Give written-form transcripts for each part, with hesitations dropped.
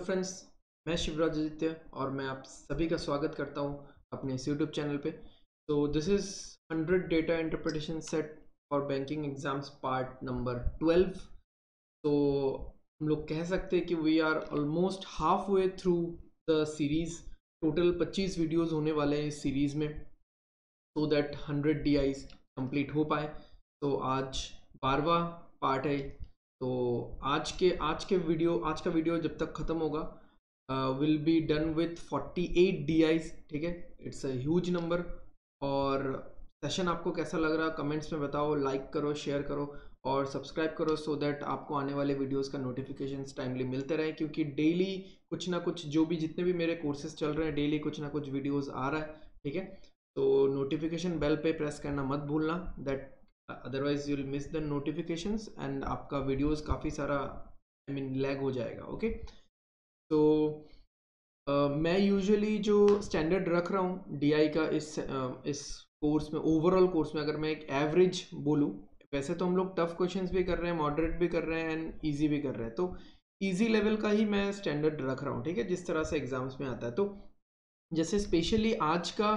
Friends, मैं शिवराज आदित्य और मैं आप सभी का स्वागत करता हूं अपने इस यूट्यूब चैनल पे। तो this is 100 data interpretation set for banking exams part number 12। तो हम लोग कह सकते हैं कि we are almost half way through the series. Total 25 videos होने वाले हैं इस सीरीज़ में, सो दैट 100 DIs कंप्लीट हो पाए। तो आज 12वां पार्ट है। तो आज का वीडियो जब तक ख़त्म होगा will be done with 48 DIs। ठीक है, इट्स अ ह्यूज नंबर। और सेशन आपको कैसा लग रहा कमेंट्स में बताओ, लाइक करो, शेयर करो और सब्सक्राइब करो सो दैट आपको आने वाले वीडियोस का नोटिफिकेशंस टाइमली मिलते रहे, क्योंकि डेली कुछ ना कुछ जो भी जितने भी मेरे कोर्सेज चल रहे हैं डेली कुछ ना कुछ वीडियोस आ रहा है। ठीक है, तो नोटिफिकेशन बेल पे प्रेस करना मत भूलना, that otherwise you will miss the notifications and आपका वीडियोस काफ़ी सारा लैग हो जाएगा। ओके, तो मैं यूजुअली जो स्टैंडर्ड रख रहा हूँ DI का इस कोर्स में, ओवरऑल कोर्स में, अगर मैं एक एवरेज बोलूँ, वैसे तो हम लोग टफ क्वेश्चंस भी कर रहे हैं, मॉडरेट भी कर रहे हैं एंड इजी भी कर रहे हैं, तो इजी लेवल का ही मैं स्टैंडर्ड रख रहा हूँ। ठीक है, जिस तरह से एग्जाम्स में आता है। तो जैसे स्पेशली आज का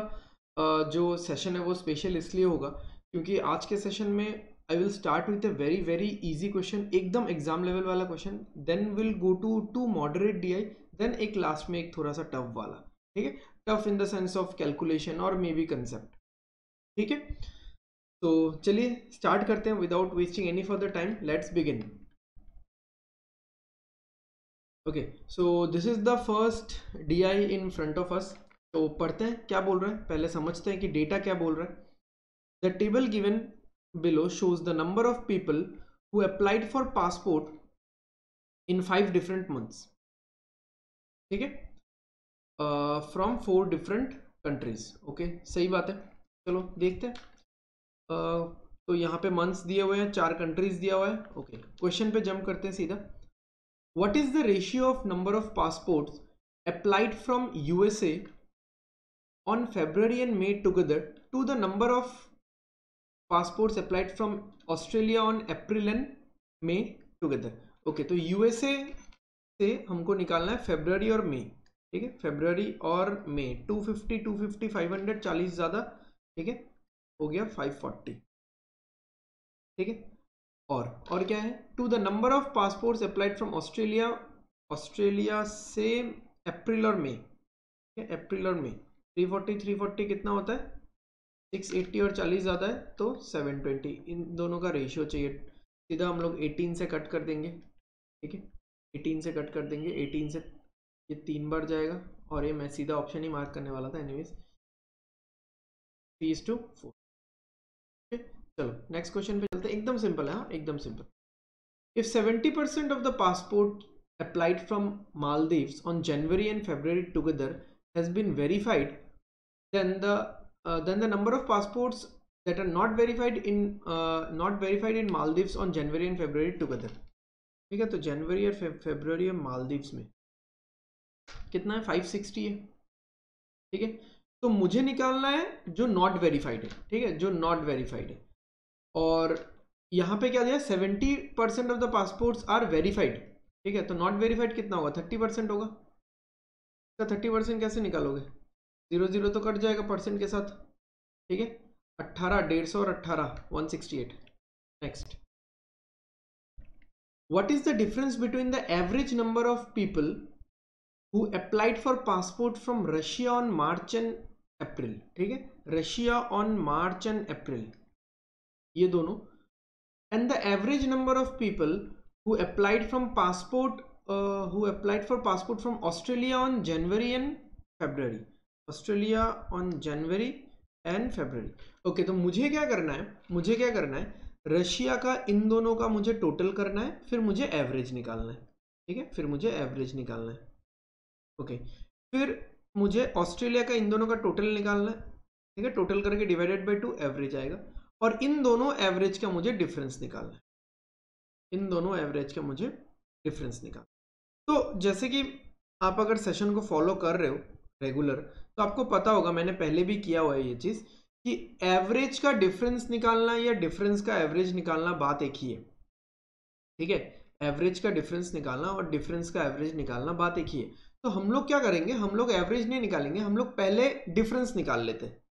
जो सेशन है वो स्पेशल इसलिए होगा क्योंकि आज के सेशन में I will start with a very very easy question, एकदम एग्जाम लेवल वाला question, then will go to to moderate DI, then एक लास्ट में एक थोड़ा सा टफ वाला। ठीक है, tough in the sense of calculation और मे बी कंसेप्ट। ठीक है, तो चलिए स्टार्ट करते हैं without wasting any further time. Let's begin. Okay, so this is the first DI in front of us. तो पढ़ते हैं क्या बोल रहे हैं, पहले समझते हैं कि डेटा क्या बोल रहा है। The table given below shows the number of people who applied for passport in 5 different months. ठीक है, from 4 different countries. ओके, सही बात है। चलो देखते हैं। तो यहाँ पे मंथ्स दिए हुए हैं, 4 कंट्रीज दिया हुआ है। ओके, क्वेश्चन पे जंप करते हैं सीधा। What is the ratio of number of passports applied from USA on February and May together to the number of passports applied from Australia on April and May together? Okay, तो USA से हमको निकालना है फरवरी और मई। ठीक है, फरवरी और मई 250 250 500 40 ज़्यादा। ठीक है, हो गया 540। ठीक है, और क्या है, to the number of passports applied from Australia से अप्रैल और मई। अप्रैल और मई 340 340 कितना होता है, 680 और 40 ज़्यादा है तो 720। इन दोनों का रेशियो चाहिए। सीधा हम लोग 18 से कट कर देंगे। ठीक है, 18 से कट कर देंगे। 18 से ये 3 बार जाएगा और ये मैं सीधा ऑप्शन ही मार्क करने वाला था एनीवेज, 3:4। चलो नेक्स्ट क्वेश्चन पे चलते हैं। एकदम सिंपल है, हाँ एकदम simple. If 70% of the passport applied from Maldives on January and February together has been verified, then the number of passports that are not verified in Maldives on January and February together. ठीक है, तो जनवरी और फरवरी और मालदीव्स में कितना है, 560 है। ठीक है, तो मुझे निकालना है जो नॉट वेरीफाइड है। ठीक है, जो नॉट वेरीफाइड है, और यहाँ पे क्या दिया, 70% of the passports are verified. ठीक है, तो नॉट वेरीफाइड कितना होगा, 30% होगा। इसका 30% कैसे निकालोगे, 0 तो कट जाएगा परसेंट के साथ। ठीक है, 18 150 और 18 168। Next, what is the difference between the average number of people who applied for passport from Russia on March and April? ठीक है, Russia on March and April, ये दोनों, and the average number of people who applied for passport from Australia on January and February. Australia on January and February. Okay, तो मुझे क्या करना है, Russia का इन दोनों का मुझे टोटल करना है, फिर मुझे एवरेज निकालना है। ठीक है, फिर मुझे एवरेज निकालना है। ओके, फिर मुझे ऑस्ट्रेलिया का इन दोनों का टोटल निकालना है। ठीक है, टोटल करके डिवाइडेड बाय 2 एवरेज आएगा, और इन दोनों एवरेज का मुझे डिफरेंस निकालना है। इन दोनों एवरेज का मुझे डिफरेंस निकालना। तो जैसे कि आप अगर सेशन को फॉलो कर रहे हो रेगुलर, तो आपको पता होगा, मैंने पहले भी किया हुआ है ये चीज़, कि एवरेज का डिफरेंस निकालना या डिफरेंस का एवरेज निकालना बात एक ही है। ठीक है, एवरेज का डिफरेंस निकालना और डिफरेंस का एवरेज निकालना बात एक ही है। तो हम लोग क्या करेंगे, हम लोग एवरेज नहीं निकालेंगे, हम लोग पहले डिफरेंस निकाल लेते हैं,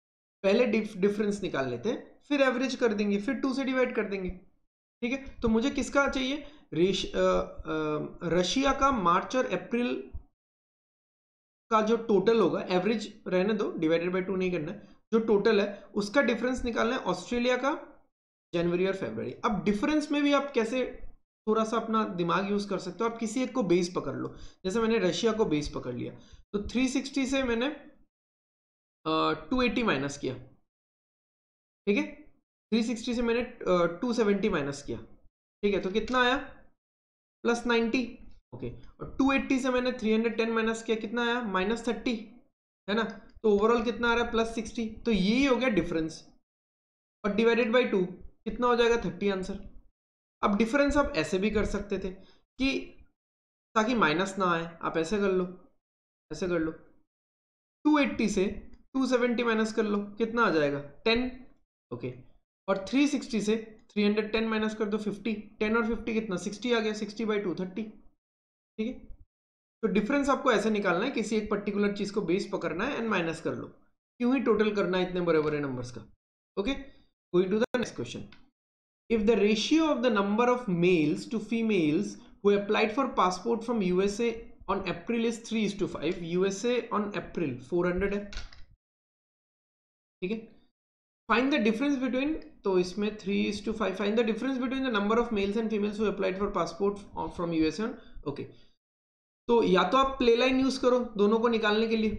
पहले डिफरेंस निकाल लेते हैं, फिर एवरेज कर देंगे, फिर 2 से डिवाइड कर देंगे। ठीक है, तो मुझे किसका चाहिए, रशिया का मार्च और अप्रैल का जो टोटल होगा, एवरेज रहने दो, डिवाइडेड बाय 2 नहीं करना है, जो टोटल है उसका डिफरेंस निकालना है ऑस्ट्रेलिया का जनवरी और फरवरी। अब डिफरेंस में भी आप कैसे थोड़ा सा अपना दिमाग यूज कर सकते हो, आप किसी एक को बेस पकड़ लो, जैसे मैंने रशिया को बेस पकड़ लिया, तो 360 से मैंने 280 माइनस किया, ठीक है, 360 से मैंने 270 माइनस किया, ठीक है, तो कितना आया +90, ओके, और 280 से मैंने 310 माइनस किया, कितना आया -30, है ना, तो ओवरऑल कितना आ रहा है +60, तो यही हो गया डिफरेंस, और डिवाइडेड बाई 2 कितना हो जाएगा 30 आंसर। अब डिफरेंस आप ऐसे भी कर सकते थे कि ताकि माइनस ना आए, आप ऐसे कर लो, ऐसे कर लो, 280 से 270 माइनस कर लो, कितना आ जाएगा 10, ओके, और 360 से 310 माइनस कर दो 50, 10 और 50 कितना 60 आ गया, 60/2 30, ठीक है। तो डिफरेंस आपको ऐसे निकालना है, किसी एक पर्टिकुलर चीज को बेस पकड़ना है एंड माइनस कर लो, क्यों ही टोटल करना है इतने बड़े बड़े नंबर्स का। Okay, going to the next question. If the ratio of the number of males to females who applied for passport from USA on April is 3:5, USA on April 400 है, ठीक है, find the difference between, तो इसमें 3:5, find the difference between the number of males and females who applied for passport from USA on, okay, तो या तो आप play line use करो दोनों को निकालने के लिए,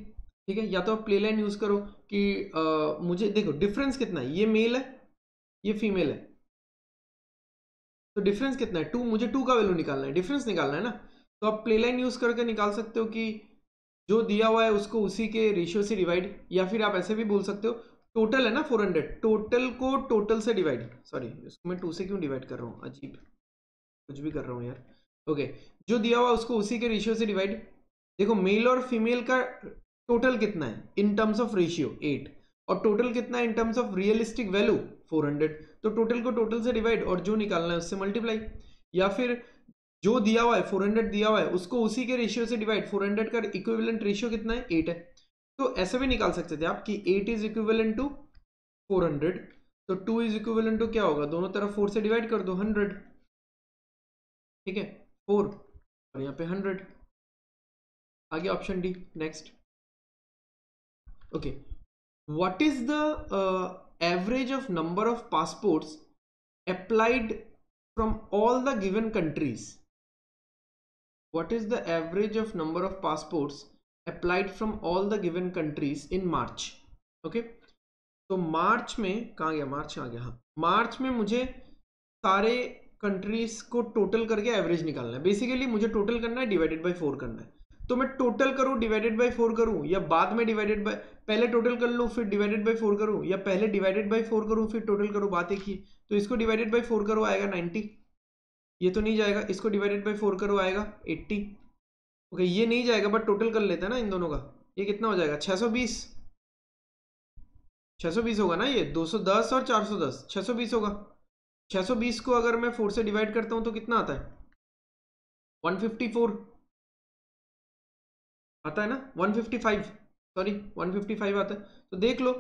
ठीक है, या तो आप प्ले लाइन यूज करो कि मुझे देखो डिफरेंस कितना है, ये मेल है ये फीमेल है, तो डिफरेंस कितना है 2, मुझे 2 का वैल्यू निकालना है, डिफरेंस निकालना है ना, तो आप प्ले लाइन यूज करके निकाल सकते हो कि जो दिया हुआ है उसको उसी के रेशियो से डिवाइड, या फिर आप ऐसे भी बोल सकते हो टोटल है ना 400, टोटल को टोटल से डिवाइड, सॉरी इसको मैं 2 से क्यों डिवाइड कर रहा हूँ, अजीब कुछ भी कर रहा हूँ यार, ओके, जो दिया हुआ उसको उसी के रेशियो से डिवाइड। देखो मेल और फीमेल का टोटल कितना है इन टर्म्स ऑफ रेशियो 8, और टोटल कितना है in terms of realistic value 400, तो टोटल को टोटल से डिवाइड और जो निकालना है उससे मल्टीप्लाई, या फिर जो दिया हुआ है 400 दिया हुआ है उसको उसी के रेशियो से डिवाइड, 400 का इक्विवेलेंट रेशियो कितना है 8 है, तो ऐसे भी निकाल सकते थे आप कि 8 इज इक्विवेलेंट टू 400, तो 2 इज इक्विवेलेंट टू क्या होगा, दोनों तरफ 4 से डिवाइड कर दो 100, ठीक है, 4 और यहाँ पे 100, आगे option D next. Okay, what is the average of number of passports applied from all the given countries, what is the average of number of passports applied from all the given countries in March, okay, तो मार्च में कहाँ गया, मार्च कहाँ गया, हाँ मार्च में मुझे सारे कंट्रीज को टोटल करके एवरेज निकालना है, बेसिकली मुझे टोटल करना है डिवाइडेड बाय 4 करना है, तो मैं टोटल करूं डिवाइडेड बाय 4 करूं या बाद में डिवाइडेड बाय, पहले टोटल कर लूं फिर डिवाइडेड बाय 4 करूं, या पहले डिवाइडेड बाय 4 करूं फिर टोटल करूं, बात एक ही, तो इसको डिवाइडेड बाय 4 करो आएगा 90, ये तो नहीं जाएगा, इसको डिवाइडेड बाय 4 करो आएगा 80, ओके ये नहीं जाएगा बट टोटल कर लेते हैं ना इन दोनों का, ये कितना हो जाएगा 620, 620 होगा ना, ये 210 और 410 620 होगा, 620 को अगर मैं 4 से डिवाइड करता हूं तो कितना आता है 154 आता है ना, 155, सॉरी 155 आता है, तो देख लो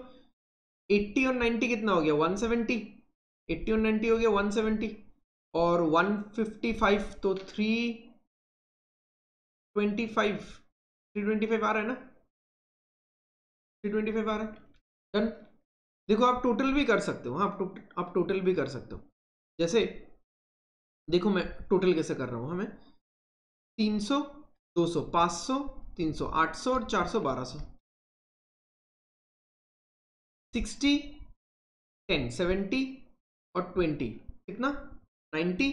80 और 90 कितना हो गया 170, 80 और 90 हो गया 170, और 155 तो 325 आ रहा है ना, 325 आ रहा है, डन। देखो आप टोटल भी कर सकते हो, हाँ आप टोटल भी कर सकते हो, जैसे देखो मैं टोटल कैसे कर रहा हूँ, हमें 300 200 500 300 800 और 400 1200, 60 10 70 और 20 कितना 90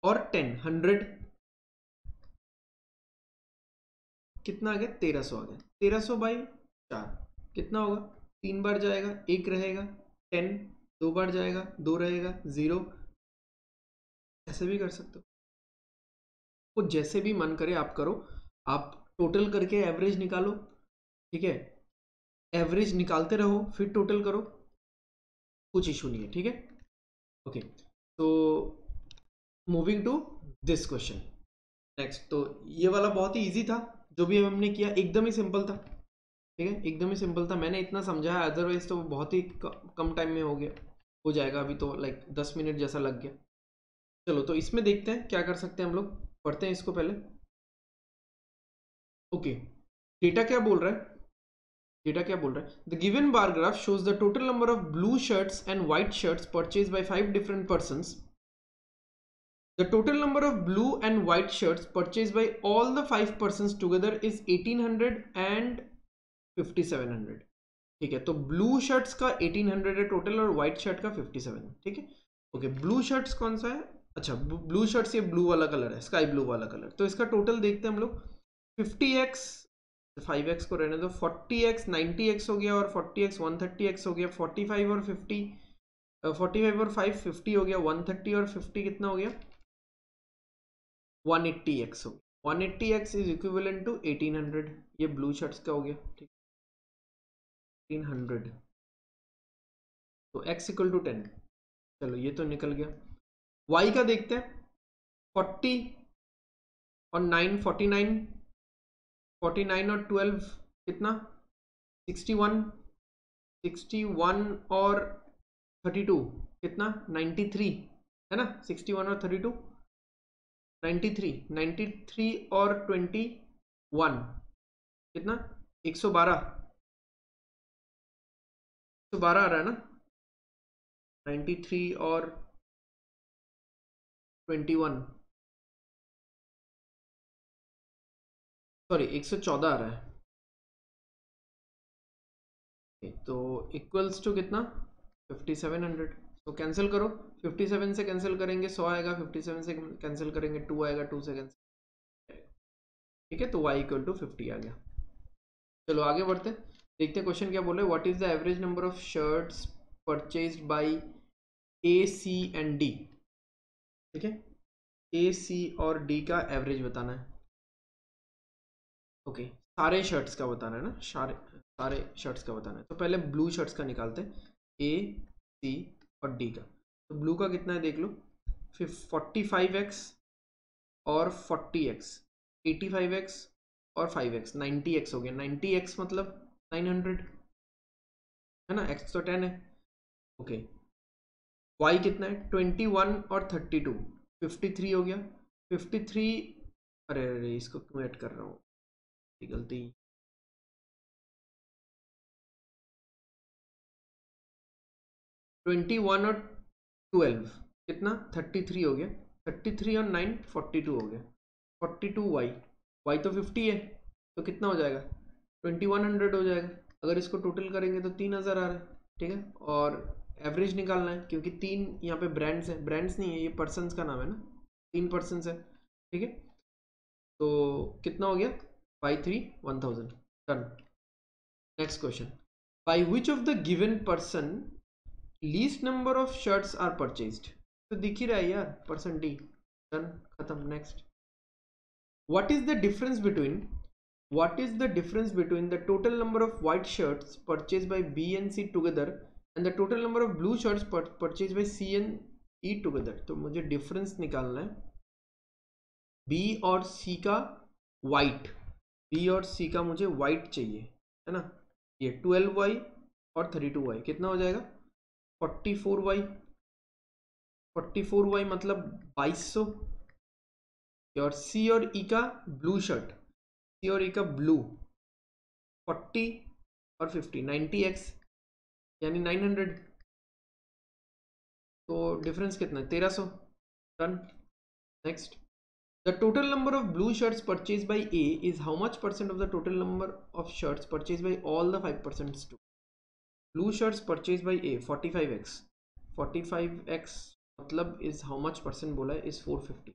और 10 100, कितना आ गया 1300 आ गया, 1300/4 कितना होगा, 3 बार जाएगा 1 रहेगा, 10 2 बार जाएगा 2 रहेगा 0, ऐसे भी कर सकते हो, तो जैसे भी मन करे आप करो, आप टोटल करके एवरेज निकालो, ठीक है, एवरेज निकालते रहो फिर टोटल करो, कुछ इशू नहीं है, ठीक है, ओके, तो moving to this question next. तो ये वाला बहुत ही इजी था, जो भी हमने किया एकदम ही सिंपल था, ठीक है, एकदम ही सिंपल था। मैंने इतना समझाया, अदरवाइज तो बहुत ही कम टाइम में हो जाएगा। अभी तो लाइक 10 मिनट जैसा लग गया। चलो तो इसमें देखते हैं क्या कर सकते हैं हम लोग, पढ़ते हैं इसको पहले। ओके, डेटा क्या बोल रहा है, डेटा क्या बोल रहा है, the given bar graph shows the total number of blue shirts and white shirts purchase bye 5 different persons. The total number of blue and white shirts purchased by all the 5 persons together is 1800 and 5700. ठीक है, तो blue shirts का 1800 है total और white shirt का 57 है, ठीक है। ओके, ब्लू शर्ट्स कौन सा है, अच्छा ब्लू शर्ट्स, ये ब्लू वाला कलर है, स्काई ब्लू वाला कलर। तो इसका टोटल देखते हैं हम लोग। 50x, 5x को रहने दो, 40x 90x हो गया, और 40x 130x हो गया, 45 और 50, 45 और 5 50 हो गया, 130 और 50 कितना हो गया, 180x हो गया। 180x इज इक्विवेलेंट टू 1800, ये ब्लू शर्ट्स का हो गया, ठीक, 1800। तो x इक्वल टू 10, चलो ये तो निकल गया। y का देखते हैं, 40 और 9 49, 49 और 12 कितना, 61, 61 और 32 कितना, 93 है ना, 61 और 32 93, 93 और 21 कितना, 112, 112 आ रहा है ना, 93 और 21, सॉरी 114 आ रहा है। तो इक्वल्स टू कितना, 5700। तो कैंसिल करो, 57 से कैंसिल करेंगे 100 आएगा, 57 से कैंसिल करेंगे 2 आएगा, 2 से कैंसिल, ठीक है। तो y इक्वल टू 50 आ गया। चलो आगे बढ़ते, देखते हैं क्वेश्चन क्या बोल रहे हैं। What is the average number of shirts purchased by A, C and D, ठीक है, ए, सी और डी का एवरेज बताना है। ओके, सारे शर्ट्स का बताना है ना, सारे शर्ट्स का बताना है। तो पहले ब्लू शर्ट्स का निकालते हैं, ए, सी और डी का। तो ब्लू का कितना है देख लो, फिर 45x और 40x, 85x और 5x, 90x हो गया। 90x मतलब 900 है ना, x तो 10 है। ओके, y कितना है, 21 और 32, 53 हो गया, 53, अरे अरे इसको क्यों ऐड कर रहा हूँ, गलती, 21 और 12 कितना, 33 हो गया, 33 और 9 42 हो गया, 42 y तो 50 है, तो कितना हो जाएगा, 2100 हो जाएगा। अगर इसको टोटल करेंगे तो 3000 आ रहा है, ठीक है। और एवरेज निकालना है, क्योंकि 3 यहाँ पे ब्रांड्स है, ब्रांड्स नहीं है ये, पर्सन्स का नाम है ना, 3 पर्सन्स है, ठीक है। तो कितना हो गया, by 3 1000, done. Next question, by which of the given person least number of shirts are purchased, तो दिख ही रहा है यार, पर्सन डी, डन, खत्म। Next, what is the difference between, what is the difference between the total number of white shirts purchased by B and C together and the total number of blue shirts purchased by C and E together। तो मुझे difference निकालना है B और C का white, B और C का मुझे white चाहिए, है ना। ये 12y और 32y कितना हो जाएगा, 44y, 44y मतलब 2200। और C और E का ब्लू शर्ट, सी और ई का ब्लू 40 और 50, 90x यानी 900। तो डिफरेंस कितना है, 1300, done. Next, the total number of blue shirts purchase by A is how much percent of the total number of shirts purchase by all the 5% two, blue shirts purchase by A 45x, 45x मतलब is how much percent बोला है, is 450,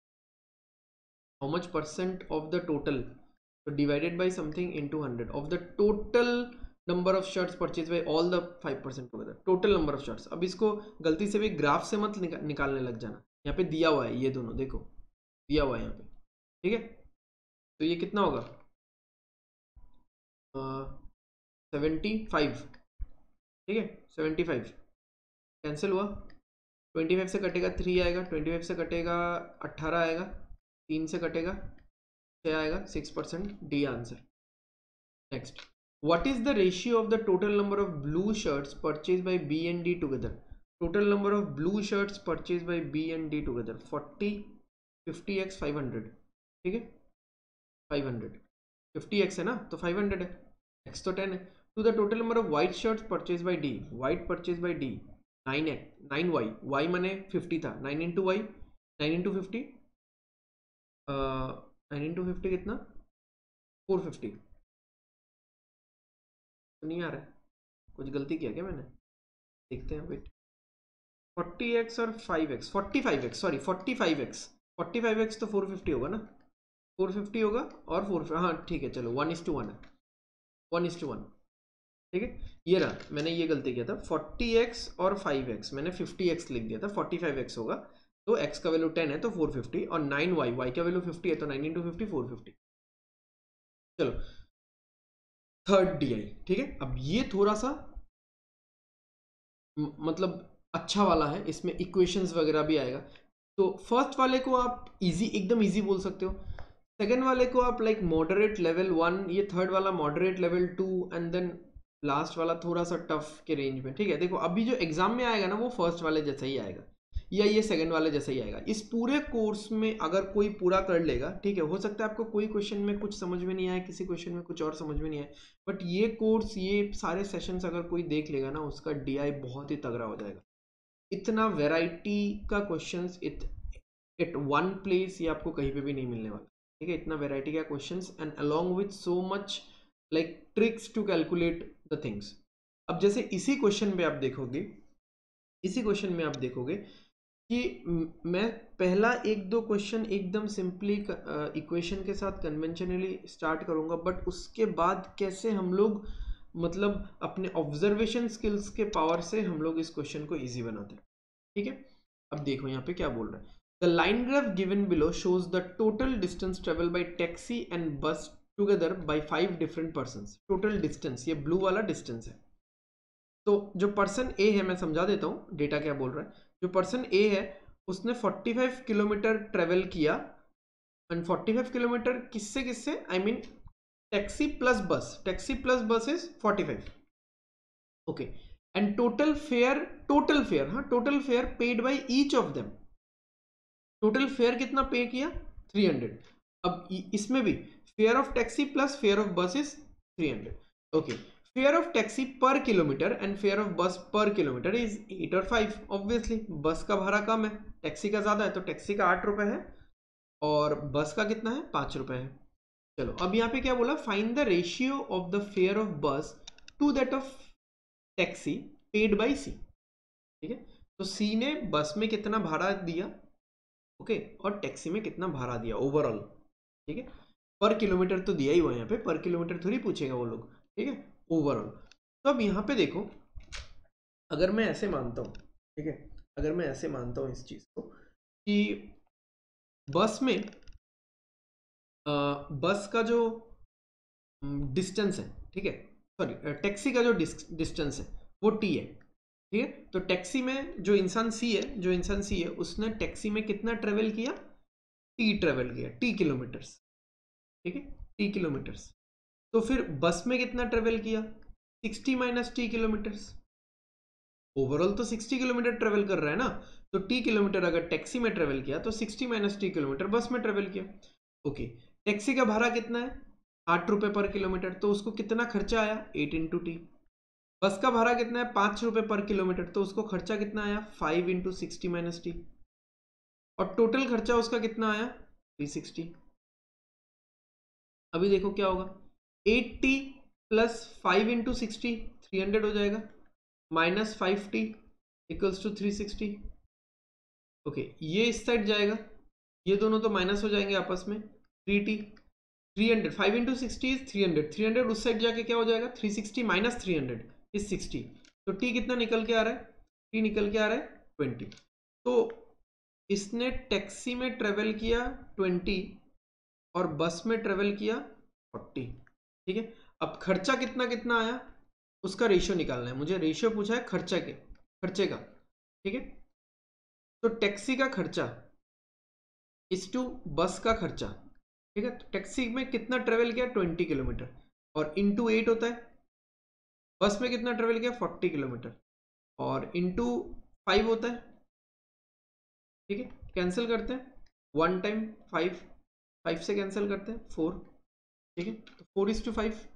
how much percent of the total, so divided by something into 100 of the total number of shirts purchased by all the 5% together, total number of shirts। अब इसको गलती से भी graph से मत निकालने लग जाना, यहाँ पे दिया हुआ है, ये दोनों देखो दिया हुआ है यहाँ पे, ठीक है। तो ये कितना होगा, 75, ठीक है, 75 कैंसिल हुआ, 25 से कटेगा 3 आएगा, 25 से कटेगा 18 आएगा, 3 से कटेगा 6 आएगा, 6%, D answer. Next, what is the ratio of the total number of blue shirts purchased by B and D together? Total number of blue shirts purchased by B and D together 40, 50x 500, ठीक है, 500, 50x है ना, तो 500 है, x तो 10 है। To the total number of white shirts purchased by D, white purchased by D 9x 9y, y माने 50 था, 9 into y, 9 into 50, 9 into 50 कितना, 450। तो नहीं आ रहा है, कुछ गलती किया क्या मैंने, देखते हैं, वेट। 40x और 5x, 45x, sorry 45x, 45x तो 450 होगा ना, 450 होगा और 4, हाँ ठीक है, चलो 1:1 है, 1:1, ठीक है। ये रहा, मैंने ये गलती किया था, 40x और 5x मैंने 50x लिख दिया था, 45x होगा, तो x का वैल्यू 10 है तो 450, और 9y, y का वैल्यू 50 है तो 9 into 50 450। चलो थर्ड DI, ठीक है। अब ये थोड़ा सा मतलब अच्छा वाला है, इसमें इक्वेशंस वगैरह भी आएगा। तो फर्स्ट वाले को आप इजी, एकदम इजी बोल सकते हो, सेकेंड वाले को आप लाइक मॉडरेट लेवल 1, ये थर्ड वाला moderate level 2, and then last वाला थोड़ा सा टफ के रेंज में, ठीक है। देखो अभी जो एग्जाम में आएगा ना वो फर्स्ट वाले जैसा ही आएगा, या ये सेकंड वाले जैसा ही आएगा। इस पूरे कोर्स में अगर कोई पूरा कर लेगा, ठीक है, हो सकता है आपको कोई क्वेश्चन में कुछ समझ में नहीं आए, किसी क्वेश्चन में कुछ और समझ में नहीं आए, बट ये कोर्स, ये सारे सेशंस अगर कोई देख लेगा ना, उसका DI बहुत ही तगड़ा हो जाएगा। इतना वेराइटी का क्वेश्चंस एट वन प्लेस ये आपको कहीं पे भी नहीं मिलने वाला, ठीक है। इतना वेराइटी का questions and along with so much like tricks to calculate the things. अब जैसे इसी क्वेश्चन पे आप देखोगे, इसी क्वेश्चन में आप देखोगे कि मैं पहला 1-2 क्वेश्चन एकदम सिंपली इक्वेशन के साथ कन्वेंशनली स्टार्ट करूंगा, बट उसके बाद कैसे हम लोग मतलब अपने ऑब्जर्वेशन स्किल्स के पावर से हम लोग इस क्वेश्चन को इजी बनाते हैं, ठीक है। अब देखो यहाँ पे क्या बोल रहा है, the line graph given below shows the total distance travel by taxi and bus together by 5 different persons. Total distance, ये ब्लू वाला डिस्टेंस है। तो जो पर्सन ए है, मैं समझा देता हूँ डेटा क्या बोल रहा है। जो पर्सन ए है उसने 45 किलोमीटर ट्रेवल किया, एंड 45 किलोमीटर किससे किससे, I mean taxi plus bus, taxi plus bus is 45, okay. And total fare, total fare, हाँ total fare paid by each of them, total fare कितना पे किया, 300। अब इसमें भी fare of taxi plus fare of bus is 300, okay. Fare of taxi per kilometre and fare of bus per kilometre is 8 और 5। Obviously बस का भाड़ा कम है, टैक्सी का ज्यादा है, तो टैक्सी का 8 रुपए है और बस का कितना है, 5 रुपए है। चलो अब यहाँ पे क्या बोला, find the ratio of the fare of bus to that of taxi paid by C, ठीक है। तो सी ने बस में कितना भाड़ा दिया, ओके, और टैक्सी में कितना भाड़ा दिया ओवरऑल, ठीक है। पर किलोमीटर तो दिया ही हुआ, यहाँ पे पर किलोमीटर थोड़ी पूछेगा वो लोग, ठीक है, ओवरऑल। तो अब यहाँ पे देखो, अगर मैं ऐसे मानता हूँ, ठीक है, अगर मैं ऐसे मानता हूँ इस चीज को कि बस में बस का जो डिस्टेंस है, ठीक है, सॉरी टैक्सी का जो डिस्टेंस है वो T है, ठीक है। तो टैक्सी में जो इंसान सी है, जो इंसान सी है उसने टैक्सी में कितना ट्रेवल किया, T ट्रेवल किया, T किलोमीटर्स, ठीक है, T किलोमीटर्स। तो फिर बस में कितना ट्रेवल किया, 60 माइनस T किलोमीटर्स। ओवरऑल तो 60 किलोमीटर ट्रेवल कर रहा है ना, तो T किलोमीटर अगर टैक्सी में ट्रेवल किया तो 60 माइनस T किलोमीटर बस में ट्रेवल किया, ओके। टैक्सी का भाड़ा कितना है, 8 रुपए पर किलोमीटर, तो उसको कितना खर्चा आया, 8 इंटू T। बस का भाड़ा कितना है, 5 रुपए पर किलोमीटर, तो उसको खर्चा कितना आया, 5 इंटू 60 माइनस T, और टोटल खर्चा उसका कितना आया, 360। अभी देखो क्या होगा, 8T प्लस 5 इंटू 60 300 हो जाएगा, minus 5T equals to 360, okay. ये इस साइड जाएगा, ये दोनों तो माइनस हो जाएंगे आपस में, 3T 300, 5 इंटू 60 इज 300, 300 उस साइड जाके क्या हो जाएगा, 360 माइनस 300 इज 60, तो T कितना निकल के आ रहा है, T निकल के आ रहा है 20। तो इसने टैक्सी में ट्रेवल किया 20 और बस में ट्रेवल किया 40, ठीक है। अब खर्चा कितना कितना आया, उसका रेशियो निकालना है मुझे, रेशियो पूछा है खर्चे का, ठीक है। तो टैक्सी का खर्चा इस टू बस का खर्चा, ठीक है। तो टैक्सी में कितना ट्रेवल किया 20 किलोमीटर और इंटू 8 होता है। बस में कितना ट्रेवल किया 40 किलोमीटर और इंटू 5 होता है, ठीक है। कैंसिल करते हैं, 1 टाइम 5, 5 से कैंसिल करते हैं 4, ठीक है। तो 4:5,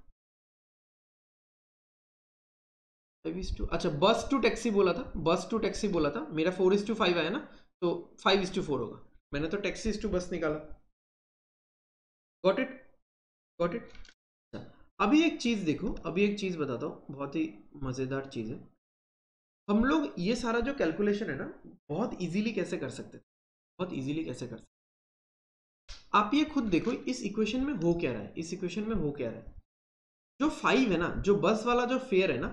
5:2, अच्छा बस टू टैक्सी बोला था, बस टू टैक्सी बोला था, मेरा 4:5 आया ना, तो 5:4 होगा। मैंने तो टैक्सी टू बस निकाला। Got it, got it. अभी एक चीज देखो, अभी एक चीज बताता हूँ, बहुत ही मजेदार चीज है। हम लोग ये सारा जो कैलकुलेशन है ना, बहुत इजीली कैसे कर सकते हैं, बहुत इजीली कैसे कर सकते हैं। आप ये खुद देखो, इस इक्वेशन में हो क्या रहा है, इस इक्वेशन में हो क्या रहा है। जो 5 है ना, जो बस वाला जो फेयर है ना,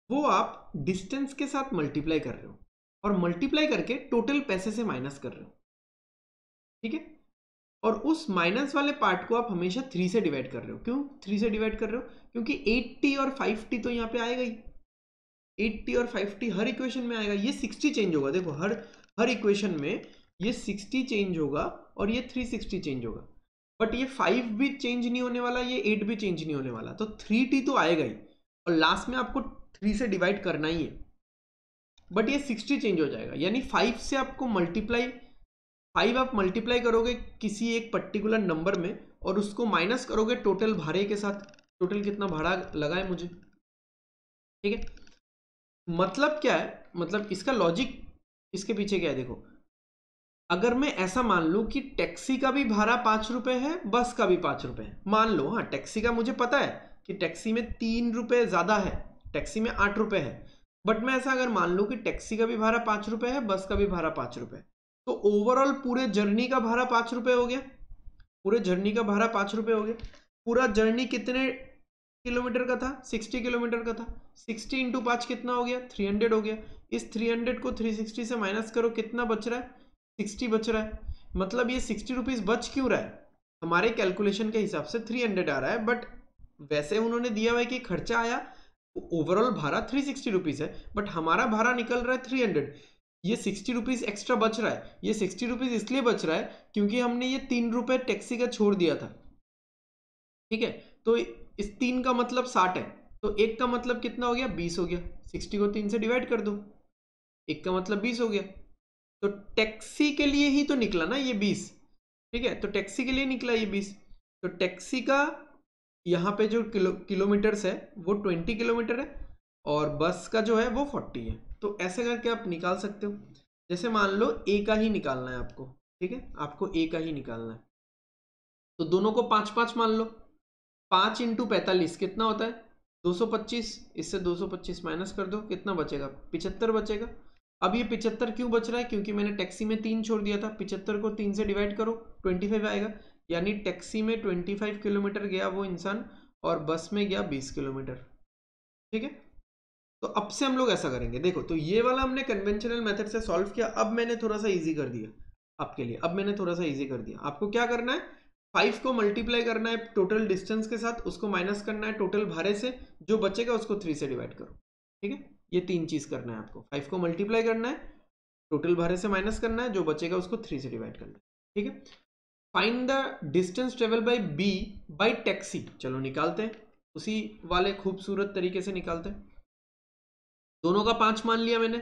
वो आप डिस्टेंस के साथ मल्टीप्लाई कर रहे हो और मल्टीप्लाई करके टोटल पैसे से माइनस कर रहे हो, ठीक है। और उस माइनस वाले पार्ट को आप हमेशा 3 से डिवाइड कर रहे हो। क्यों 3 से डिवाइड कर रहे हो? क्योंकि 80 और 5t तो यहाँ पे आएगा ही, 80 और 5t हर इक्वेशन में आएगा। ये 60 चेंज होगा, देखो हर हर इक्वेशन में ये 60 चेंज होगा और ये 360 चेंज होगा। बट ये 5 भी चेंज नहीं होने वाला, ये 8 भी चेंज नहीं होने वाला, तो 3t तो आएगा ही और लास्ट में आपको 3 से डिवाइड करना ही है। बट ये 60 चेंज हो जाएगा, यानी 5 से आपको मल्टीप्लाई, 5 आप मल्टीप्लाई करोगे किसी एक पर्टिकुलर नंबर में और उसको माइनस करोगे टोटल भाड़े के साथ, टोटल कितना भाड़ा लगा है मुझे, ठीक है। मतलब क्या है, मतलब इसका लॉजिक इसके पीछे क्या है, देखो अगर मैं ऐसा मान लूं कि टैक्सी का भी भाड़ा 5 रुपए है, बस का भी 5 रुपए है, मान लो, हाँ टैक्सी का मुझे पता है कि टैक्सी में 3 रुपए ज्यादा है, टैक्सी में 8 रुपए है। बट मैं ऐसा अगर मान लूं कि टैक्सी का भी भाड़ा 5 रुपए है, बस का भी भाड़ा 5 रुपए है, तो ओवरऑल पूरे जर्नी का भाड़ा 5 रुपए हो गया, पूरे जर्नी का भाड़ा 5 रुपए हो गया। पूरा जर्नी कितने किलोमीटर का था, 60 किलोमीटर का था, 60 इंटू 5 कितना हो गया 300 हो गया। इस 300 को 360 से माइनस करो, कितना बच रहा है 60 बच रहा है। मतलब ये 60 रुपीज बच क्यों रहा है, हमारे कैलकुलेशन के हिसाब से 300 आ रहा है, बट वैसे उन्होंने दिया हुआ है कि खर्चा आया, ओवरऑल भाड़ा 360 रुपीज है, बट हमारा भाड़ा निकल रहा है 300। ये 60 रुपीज एक्स्ट्रा बच रहा है, ये 60 रुपीज इसलिए बच रहा है क्योंकि हमने ये 3 रुपए टैक्सी का छोड़ दिया था, ठीक है। तो इस 3 का मतलब 60 है, तो एक का मतलब कितना हो गया 20 हो गया, 60 को 3 से डिवाइड कर दो, एक का मतलब 20 हो गया। तो टैक्सी के लिए ही तो निकला ना ये 20, ठीक है, तो टैक्सी के लिए निकला ये 20। तो टैक्सी का यहाँ पे जो किलोमीटर्स है वो 20 किलोमीटर है और बस का जो है वो 40 है। तो ऐसे करके आप निकाल सकते हो। जैसे मान लो ए का ही निकालना है आपको, ठीक है, आपको ए का ही निकालना है, तो दोनों को 5-5 मान लो। 5 इंटू 45 कितना होता है 225, इससे 225 माइनस कर दो, कितना बचेगा 75 बचेगा। अब ये 75 क्यों बच रहा है, क्योंकि मैंने टैक्सी में 3 छोड़ दिया था, 75 को 3 से डिवाइड करो 25 आएगा, यानी टैक्सी में 25 किलोमीटर गया वो इंसान और बस में गया 20 किलोमीटर, ठीक है। तो अब से हम लोग ऐसा करेंगे, देखो तो ये वाला हमने कन्वेंशनल मेथड से सॉल्व किया, अब मैंने थोड़ा सा इजी कर दिया आपके लिए, अब मैंने थोड़ा सा इजी कर दिया। आपको क्या करना है, 5 को मल्टीप्लाई करना है टोटल डिस्टेंस के साथ, उसको माइनस करना है टोटल भाड़े से, जो बचेगा उसको 3 से डिवाइड करो, ठीक है। ये 3 चीज करना है आपको, 5 को मल्टीप्लाई करना है, टोटल भाड़े से माइनस करना है, जो बचेगा उसको 3 से डिवाइड करना है, ठीक है। Find the distance travel by B by taxi, चलो निकालते हैं, उसी वाले खूबसूरत तरीके से निकालते हैं। दोनों का 5 मान लिया मैंने,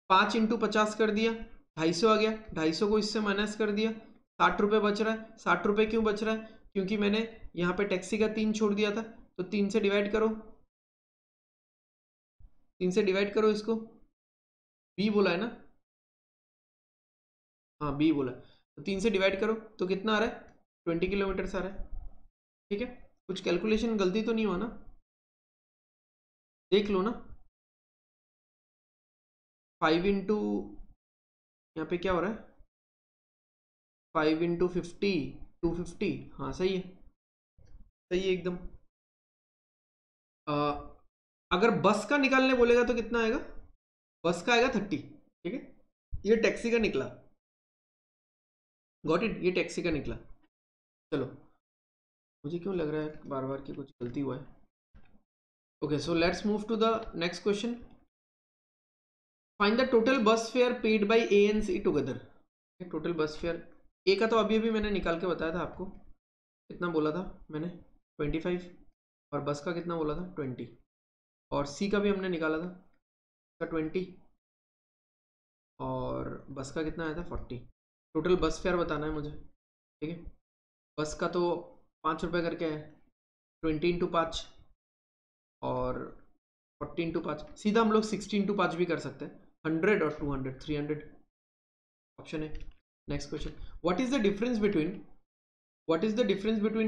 5 इंटू 50 कर दिया, 250 आ गया, 250 को इससे माइनस कर दिया, 60 रुपये बच रहा है। 60 रुपये क्यों बच रहा है, क्योंकि मैंने यहाँ पे टैक्सी का 3 छोड़ दिया था, तो 3 से डिवाइड करो, 3 से डिवाइड करो इसको, बी बोला है ना, हाँ बी बोला, तो 3 से डिवाइड करो तो कितना आ रहा है 20 किलोमीटर आ रहा है, ठीक है। कुछ कैलकुलेशन गलती तो नहीं हुआ ना, देख लो ना। 5 इंटू, यहाँ पे क्या हो रहा है 5 इंटू 50, 250, हाँ सही है, सही है एकदम। अगर बस का निकालने बोलेगा तो कितना आएगा, बस का आएगा 30, ठीक है। ये टैक्सी का निकला, गॉट इट, ये टैक्सी का निकला। चलो, मुझे क्यों लग रहा है बार बार कि कुछ गलती हुआ है। Okay, so let's move to the next question. Find the total bus fare paid by A and C together. Total bus fare A का तो अभी अभी मैंने निकाल के बताया था आपको, कितना बोला था मैंने 25, और बस का कितना बोला था 20, और सी का भी हमने निकाला था का 20, और बस का कितना आया था 40। टोटल बस फेयर बताना है मुझे, ठीक है। बस का तो 5 रुपये करके है, 20 इंटू 5 और 40 इंटू 5, सीधा हम लोग 60 इंटू 5 भी कर सकते हैं, 100 और 200 300 ऑप्शन है। Next question, what is the difference between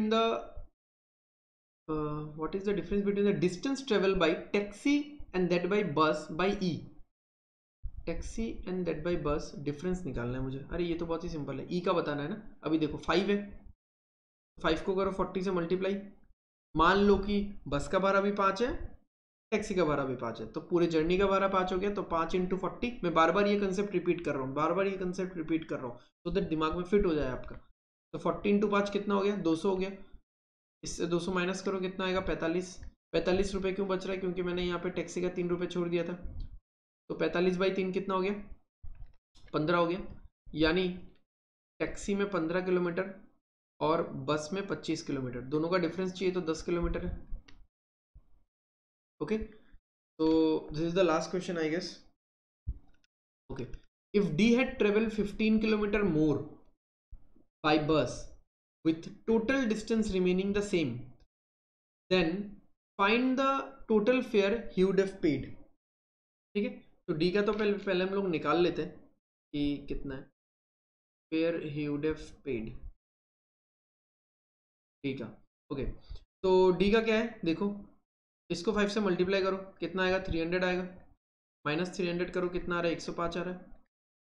the what is the difference between the distance travel by taxi and that by bus by e। Taxi and that by bus difference निकालना है मुझे। अरे ये तो बहुत ही simple है, ई का बताना है ना। अभी देखो 5 है, 5 को करो 40 से मल्टीप्लाई। मान लो कि बस का भाड़ा भी 5 है, टैक्सी का भाड़ा भी 5 है, तो पूरे जर्नी का भाड़ा 5 हो गया, तो 5 इंटू 40। मैं बार बार ये कंसेप्ट रिपीट कर रहा हूँ, तो दैट दिमाग में फिट हो जाए आपका। तो 40 इंटू 5 कितना हो गया, 200 हो गया। इससे 200 माइनस करो, कितना आएगा 45 रुपये। क्यों बच रहा है, क्योंकि मैंने यहाँ पे टैक्सी का 3 रुपये छोड़ दिया था। तो 45/3 कितना हो गया, 15 हो गया। यानी टैक्सी में 15 किलोमीटर और बस में 25 किलोमीटर, दोनों का डिफरेंस चाहिए तो 10 किलोमीटर है। ओके, तो this is the last question I guess. Okay, if D had travel 15 kilometre more by bus with total distance remaining the same, then find the total fare he would have paid। ठीक है, तो D का तो पहले हम लोग निकाल लेते हैं कि कितना है fair he would have paid. ठीक है, ओके, तो डी का क्या है देखो, इसको 5 से मल्टीप्लाई करो, कितना आएगा 300 आएगा, माइनस 300 करो, कितना आ रहा है 105 आ रहा है।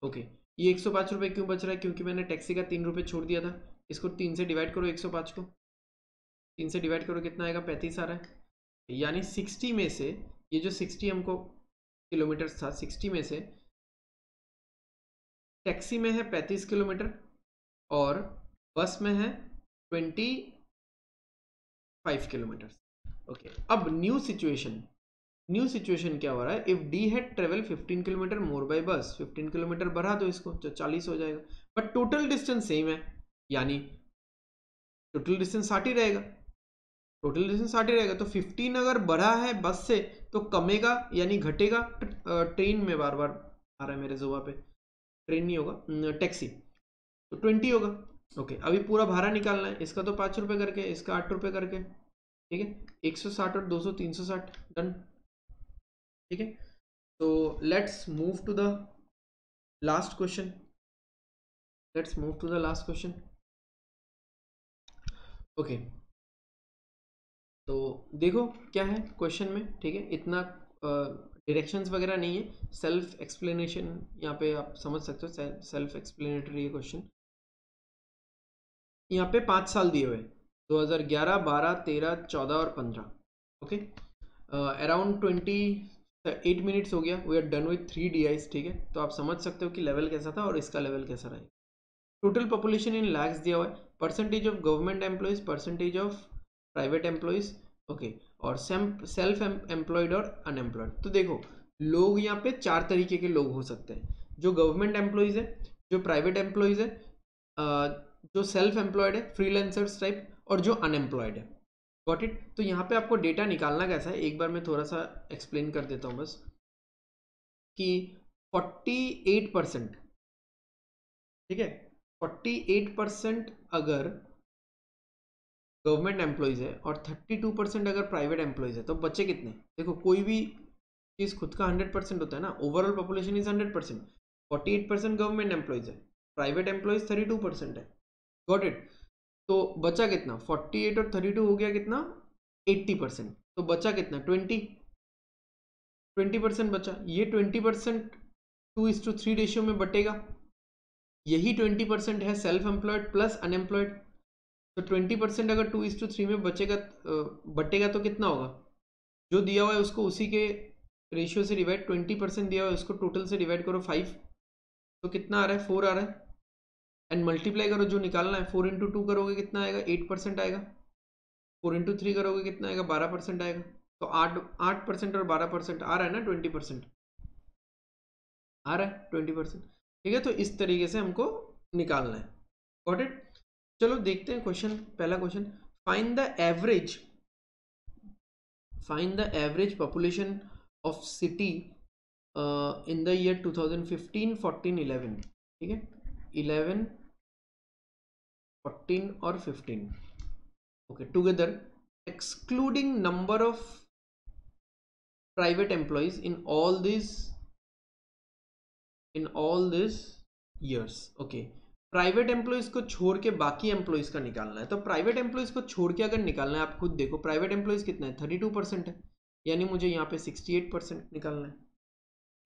ओके, ये 105 रुपये क्यों बच रहा है, क्योंकि मैंने टैक्सी का 3 रुपये छोड़ दिया था। इसको 3 से डिवाइड करो, 105 को 3 से डिवाइड करो, कितना आएगा 35 आ रहा है। यानी 60 में से, ये जो 60 हमको किलोमीटर था, 60 में से टैक्सी में है 35 किलोमीटर और बस में है 25 किलोमीटर। ओके, अब न्यू सिचुएशन क्या हो रहा है, if D had travel 15 kilometre more by बस, 15 किलोमीटर बढ़ा दो इसको तो 40 हो जाएगा, बट टोटल डिस्टेंस सेम है, यानी टोटल डिस्टेंस 60 ही रहेगा। तो 15 अगर बढ़ा है बस से तो कमेगा यानी घटेगा ट्रेन में, बार बार आ रहा है मेरे जुबान पे, ट्रेन नहीं होगा टैक्सी, तो 20 होगा। ओके, अभी पूरा भाड़ा निकालना है, इसका तो 5 रुपये करके, इसका 8 रुपये करके, ठीक है। 160 और 200 360 डन, ठीक है। तो let's move to the last question. Okay, तो देखो क्या है क्वेश्चन में, ठीक है। इतना डायरेक्शंस वगैरह नहीं है, सेल्फ एक्सप्लेनेशन यहाँ पे आप समझ सकते हो, सेल्फ एक्सप्लेनेटरी क्वेश्चन। यहाँ पे 5 साल दिए हुए, 2011 12 13 14 और 15। ओके, अराउंड 28 मिनट्स हो गया, we are done with 3 DIs, ठीक है। तो आप समझ सकते हो कि लेवल कैसा था और इसका लेवल कैसा रहेगा। टोटल पॉपुलेशन इन लैक्स दिया हुआ है, percentage of government employees, percentage of private employees, okay, और सेल्फ एम्प्लॉयड और अनएम्प्लॉयड। तो देखो लोग यहाँ पे 4 तरीके के लोग हो सकते हैं, जो गवर्नमेंट एम्प्लॉयज है, जो प्राइवेट एम्प्लॉयज है, जो सेल्फ एम्प्लॉयड है फ्रीलांसर्स टाइप, और जो अनएम्प्लॉयड है। Got it. तो यहाँ पे आपको डेटा निकालना कैसा है, एक बार मैं थोड़ा सा एक्सप्लेन कर देता हूँ बस, कि 48%, ठीक है, 48% अगर गवर्नमेंट एम्प्लॉयज है और 32% अगर प्राइवेट एम्प्लॉयज है, तो बच्चे कितने, देखो कोई भी चीज़ खुद का 100% होता है ना, overall population is 100%, 48% government employees है, प्राइवेट एम्प्लॉयज 32% है। Got it. तो बचा कितना, 48 और 32 हो गया कितना 80%, तो बचा कितना 20% बचा। ये 20% 2:3 रेशियो में बटेगा, यही 20% है सेल्फ एम्प्लॉयड प्लस अनएम्प्लॉयड। तो 20% अगर 2:3 में बचेगा बटेगा तो कितना होगा, जो दिया हुआ है उसको उसी के रेशियो से डिवाइड, 20% दिया हुआ है उसको टोटल से डिवाइड करो 5, तो कितना आ रहा है 4 आ रहा है, एंड मल्टीप्लाई करो, जो निकालना है 4 इंटू 2 करोगे कितना आएगा 8% आएगा, 4 इंटू 3 करोगे कितना आएगा 12% आएगा। तो 8% और 12% आ रहा है ना 20%। आ रहा है 20%, ठीक है। तो इस तरीके से हमको निकालना है, गॉट इट। चलो देखते हैं क्वेश्चन, पहला question, find the average population of city in the year 2015, 14, 11, ठीक है, 11, 14 और 15, okay, together excluding number of private employees in all this years, okay. Private employees को छोड़ के बाकी एम्प्लॉइज का निकालना है। तो प्राइवेट एम्प्लॉइज को छोड़ के अगर निकालना है, आप खुद देखो प्राइवेट एम्प्लॉइज कितना है, 32% है, यानी मुझे यहाँ पे 68% निकालना है,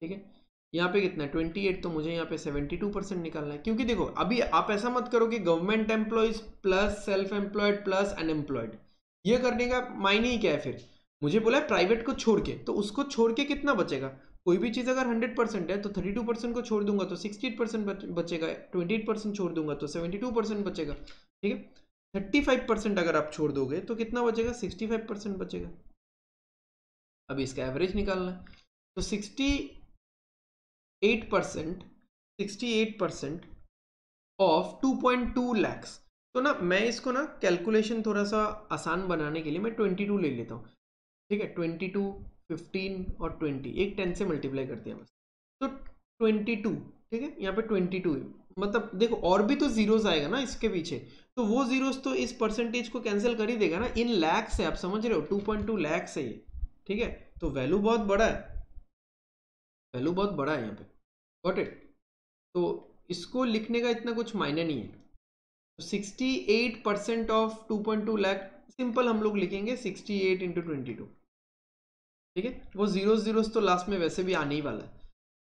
ठीक है। यहाँ पे कितना है 28, तो मुझे यहाँ पे 72% निकालना है। क्योंकि देखो अभी आप ऐसा मत करो कि government employees plus self employed plus unemployed, ये करने का मायने ही क्या है फिर। मुझे बोला है प्राइवेट को छोड़ के, तो उसको छोड़ के कितना बचेगा, कोई भी चीज़ अगर 100% है तो 32% को छोड़ दूंगा तो 68% बचेगा, 28% छोड़ दूंगा तो 72% बचेगा, ठीक है। 35% अगर आप छोड़ दोगे तो कितना बचेगा, 65% बचेगा। अभी इसका एवरेज निकालना है, तो 68% ऑफ 2.2 लैक्स। तो ना मैं इसको ना कैलकुलेशन थोड़ा सा आसान बनाने के लिए मैं 22 ले लेता हूँ, ठीक है। 22, 15 और 20, एक 10 से मल्टीप्लाई करते हैं बस, तो 22, ठीक है। यहाँ पे 22 है, मतलब देखो और भी तो जीरोस आएगा ना इसके पीछे, तो वो जीरोस तो इस परसेंटेज को कैंसिल कर ही देगा ना। इन लैक्स है, आप समझ रहे हो, 2.2 लैक्स है ये, ठीक है। तो वैल्यू बहुत बड़ा है, वैल्यू बहुत बड़ा है यहाँ पे, गॉट इट। तो इसको लिखने का इतना कुछ मायने नहीं है। तो 68% ऑफ 2.2 लाख, सिंपल हम लोग लिखेंगे 68 इंटू 22, ठीक है। वो जीरोस तो लास्ट में वैसे भी आने ही वाला है,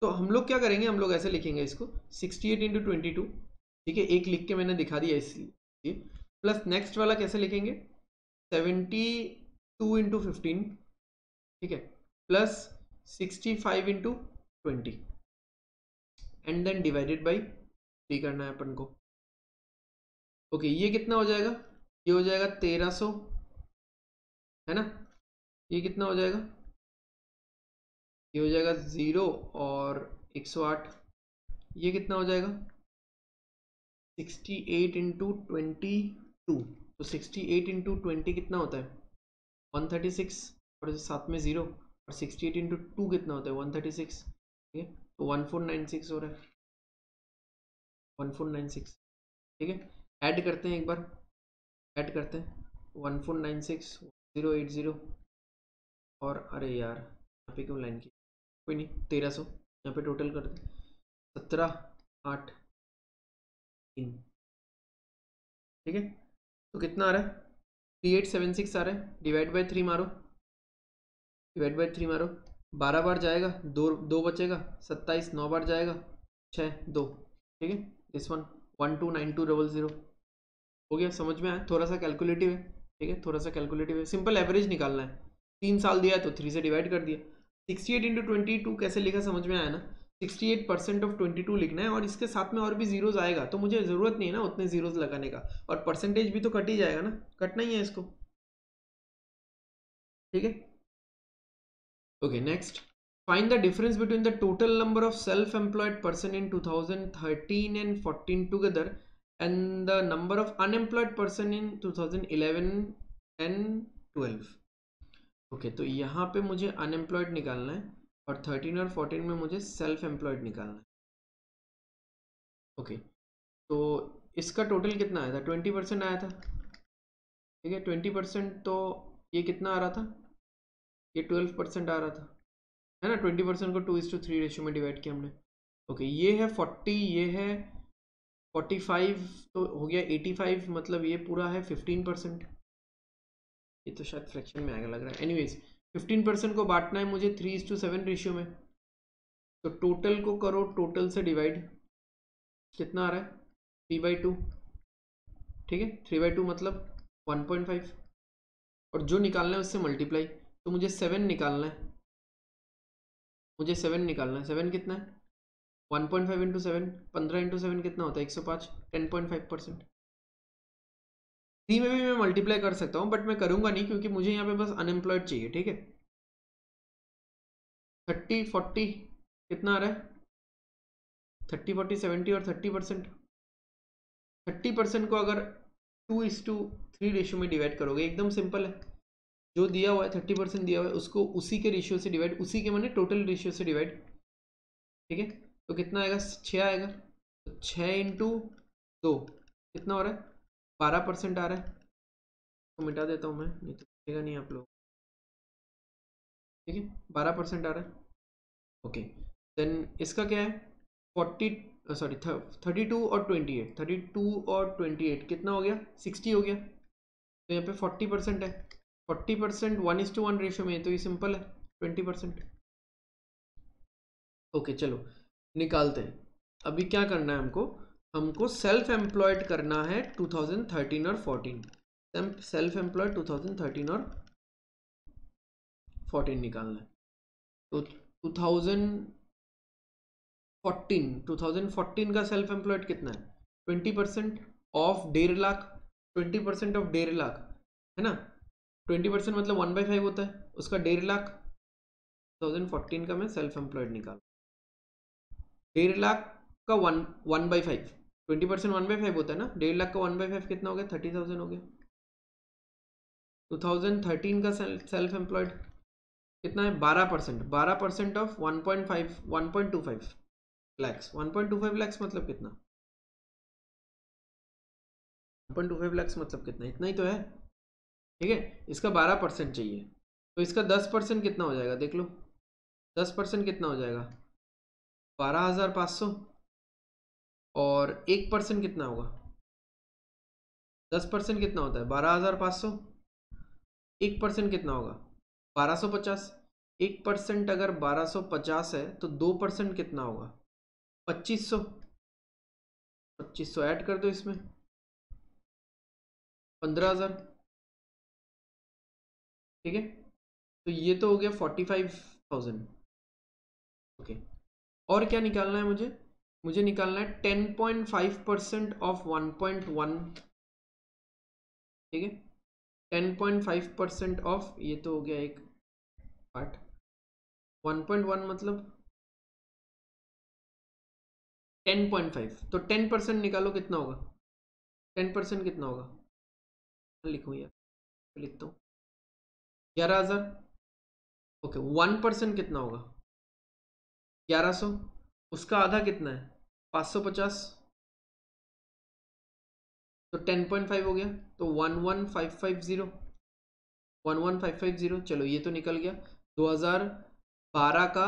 तो हम लोग क्या करेंगे, हम लोग ऐसे लिखेंगे इसको 68 इंटू 22, ठीक है। एक लिख के मैंने दिखा दिया इसलिए, प्लस नेक्स्ट वाला कैसे लिखेंगे 72 इंटू 15, ठीक है, plus 65 into 20 and then divided by 3 करना है अपन को, ओके। ये कितना हो जाएगा, ये हो जाएगा 1300, है ना। ये कितना हो जाएगा, ये हो जाएगा 0 और 108, ये कितना हो जाएगा 68 इंटू 22, तो 68 इंटू 20 कितना होता है 136, और साथ में 0, और 68 इंटू 2 कितना होता है 136, ठीक है। तो 1496 हो रहा है, 1496, ठीक है। ऐड करते हैं एक बार, ऐड करते हैं 1496 080, और अरे यार यहाँ पे क्यों लाइन की, कोई नहीं, 1300 यहाँ पे टोटल कर दे, 17, 8, 3, ठीक है। तो कितना आ रहा है 3876 आ रहा है, डिवाइड बाई 3 मारो, डिवाइड बाई 3 मारो, 12 बार जाएगा, दो बचेगा, 27, 9 बार जाएगा, 6, 2, ठीक है। दिस वन 129200 हो गया, समझ में आया, थोड़ा सा कैलकुलेटिव है, ठीक है, थोड़ा सा कैलकुलेटिव है, सिंपल एवरेज निकालना है। 3 साल दिया है तो 3 से डिवाइड कर दिया। 68 इंटू 22 कैसे लिखा समझ में आया ना, 68% ऑफ 22 लिखना है, और इसके साथ में और भी जीरोज आएगा, तो मुझे ज़रूरत नहीं है ना उतने जीरोज लगाने का, और परसेंटेज भी तो कट ही जाएगा ना, कटना ही है इसको, ठीक है। Okay next, find the difference between the total number of self-employed person in 2013 and 14 together and the number of unemployed person in 2011 and 12। Okay तो यहाँ पे मुझे अनएम्प्लॉयड निकालना है, और 13 और 14 में मुझे सेल्फ एम्प्लॉयड निकालना है, ओके। तो इसका टोटल कितना आया था 20% आया था, ठीक है। 20%, तो ये कितना आ रहा था, ये 12% आ रहा था, है ना। 20% को 2:3 रेशियो में डिवाइड किया हमने, ओके। ये है 40, ये है 45, तो हो गया 85, मतलब ये पूरा है 15%, ये तो शायद फ्रैक्शन में आएगा लग रहा है, एनीवेज 15% को बांटना है मुझे 3:7 रेशियो में, तो टोटल को करो टोटल से डिवाइड, कितना आ रहा है 3/2, ठीक है। 3/2 मतलब 1.5, और जो निकालना है उससे मल्टीप्लाई, तो मुझे 7 निकालना है, मुझे 7 निकालना है, 7 कितना है 1.5 इंटू 7, 15 इंटू 7 कितना होता है 105, 10.5%। 3 में भी मैं मल्टीप्लाई कर सकता हूँ, बट मैं करूँगा नहीं क्योंकि मुझे यहाँ पे बस अनएम्प्लॉयड चाहिए, ठीक है। 30, 40 कितना आ रहा है 30 40 70 और 30%। 30% को अगर 2:3 रेशियो में डिवाइड करोगे, एकदम सिंपल है, जो दिया हुआ है 30% दिया हुआ है उसको उसी के रेशियो से डिवाइड, उसी के माने टोटल रेशियो से डिवाइड, ठीक है। तो कितना आएगा, 6 आएगा। तो 6 इंटू 2 कितना हो रहा है, 12% आ रहा है। तो मिटा देता हूँ मैं, नहीं तो मिलेगा नहीं आप लोग, ठीक है। 12% आ रहा है, ओके। देन इसका क्या है, 32 और 28, 32 और 28 कितना हो गया, 60 हो गया। तो यहाँ पे 40% है, 40% 1:1 रेशियो में है, तो ये सिंपल है 20%। ओके चलो निकालते हैं। अभी क्या करना है हमको, हमको सेल्फ एम्प्लॉयड करना है 2013 और 14, सेल्फ एम्प्लॉयड 2013 और 14 निकालना है। तो 2014 का सेल्फ एम्प्लॉयड कितना है, 20% ऑफ 1.5 लाख, 20% ऑफ 1.5 लाख है ना, 20% मतलब 1/5 होता है उसका, 1.5 लाख। 2014 का मैं सेल्फ एम्प्लॉयड निकाल, 1.5 लाख का 1/5, 20% 1/5 होता है ना, 1.5 लाख का 1/5 कितना हो गया, 30,000 हो गया। 2013 का सेल्फ एम्प्लॉयड कितना है, 12%, 12% ऑफ 1.25 लैक्स, 1.25 लैक्स मतलब कितना, 1.25 लैक्स मतलब कितना, इतना ही तो है, ठीक है। इसका 12% चाहिए, तो इसका 10% कितना हो जाएगा देख लो, 10% कितना हो जाएगा, 12,500, और 1% कितना होगा, 10% कितना होता है 12,500, 1% कितना होगा 1250, 1% अगर 1250 है तो 2% कितना होगा 2500, 2500 ऐड कर दो इसमें, 15,000, ठीक है। तो ये तो हो गया 45,000, ओके। और क्या निकालना है मुझे, मुझे निकालना है 10.5% ऑफ 1.1, ठीक है। 10.5% ऑफ, ये तो हो गया एक पार्ट, 1.1 मतलब 10.5, तो 10% निकालो कितना होगा, 10% कितना होगा, लिखूँ यार, लिखता हूँ 11,000, ओके। 1% कितना होगा 1100, उसका आधा कितना है 550, तो 10.5 हो गया, तो 11,550, 11,550, चलो ये तो निकल गया। 2012 का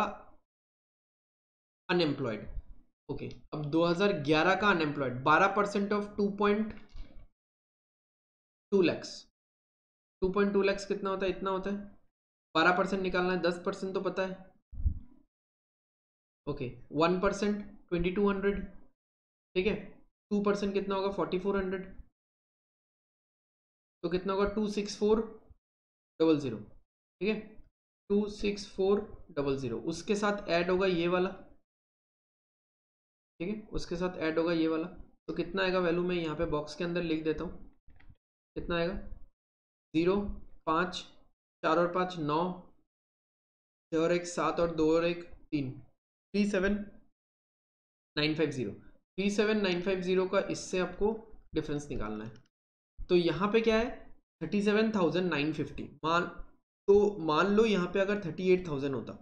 अनएम्प्लॉयड, ओके। अब 2011 का अनएम्प्लॉयड 12% ऑफ 2.2 लैक्स, 2.2 लैक्स कितना होता है, इतना होता है। 12% निकालना है, 10% तो पता है, ओके। 1% 2200, ठीक है। 2% कितना होगा 4400, तो कितना होगा 26400, ठीक है। 26400 उसके साथ ऐड होगा ये वाला, ठीक है, उसके साथ ऐड होगा ये वाला। तो कितना आएगा वैल्यू, मैं यहाँ पे बॉक्स के अंदर लिख देता हूँ, कितना आएगा 0 5 4 और 5 9, 6 और 1 7 और 2 और 1 3, 37950, 37950 का इससे आपको डिफरेंस निकालना है। तो यहाँ पे क्या है 37,950, मान लो यहाँ पे अगर 38,000 होता,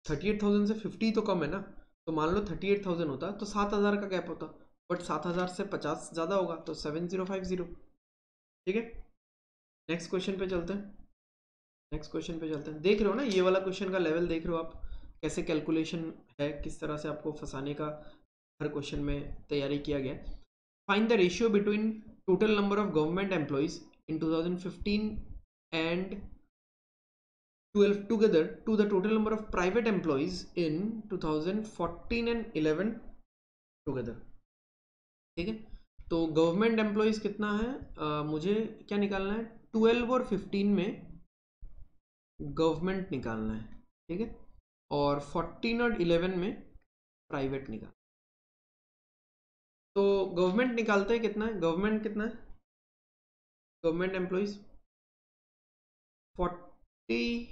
38,000 से 50 तो कम है ना, तो मान लो 38,000 होता तो 7,000 का गैप होता, बट 7,000 से 50 ज़्यादा होगा, तो 7050, ठीक है। नेक्स्ट क्वेश्चन पे चलते हैं, नेक्स्ट क्वेश्चन पे चलते हैं। देख रहे हो ना ये वाला क्वेश्चन का लेवल, देख रहे हो आप कैसे कैलकुलेशन है, किस तरह से आपको फंसाने का हर क्वेश्चन में तैयारी किया गया। Find the ratio between total number of government employees in 2015 and 12 together to the total number of private employees in 2014 and 11 together, ठीक है। तो गवर्नमेंट एम्प्लॉइज कितना है, मुझे क्या निकालना है, 12 और 15 में गवर्नमेंट निकालना है, ठीक है, और 14 और 11 में प्राइवेट निकाल। तो गवर्नमेंट निकालते हैं, कितना है गवर्नमेंट, कितना है गवर्नमेंट एम्प्लॉइज 40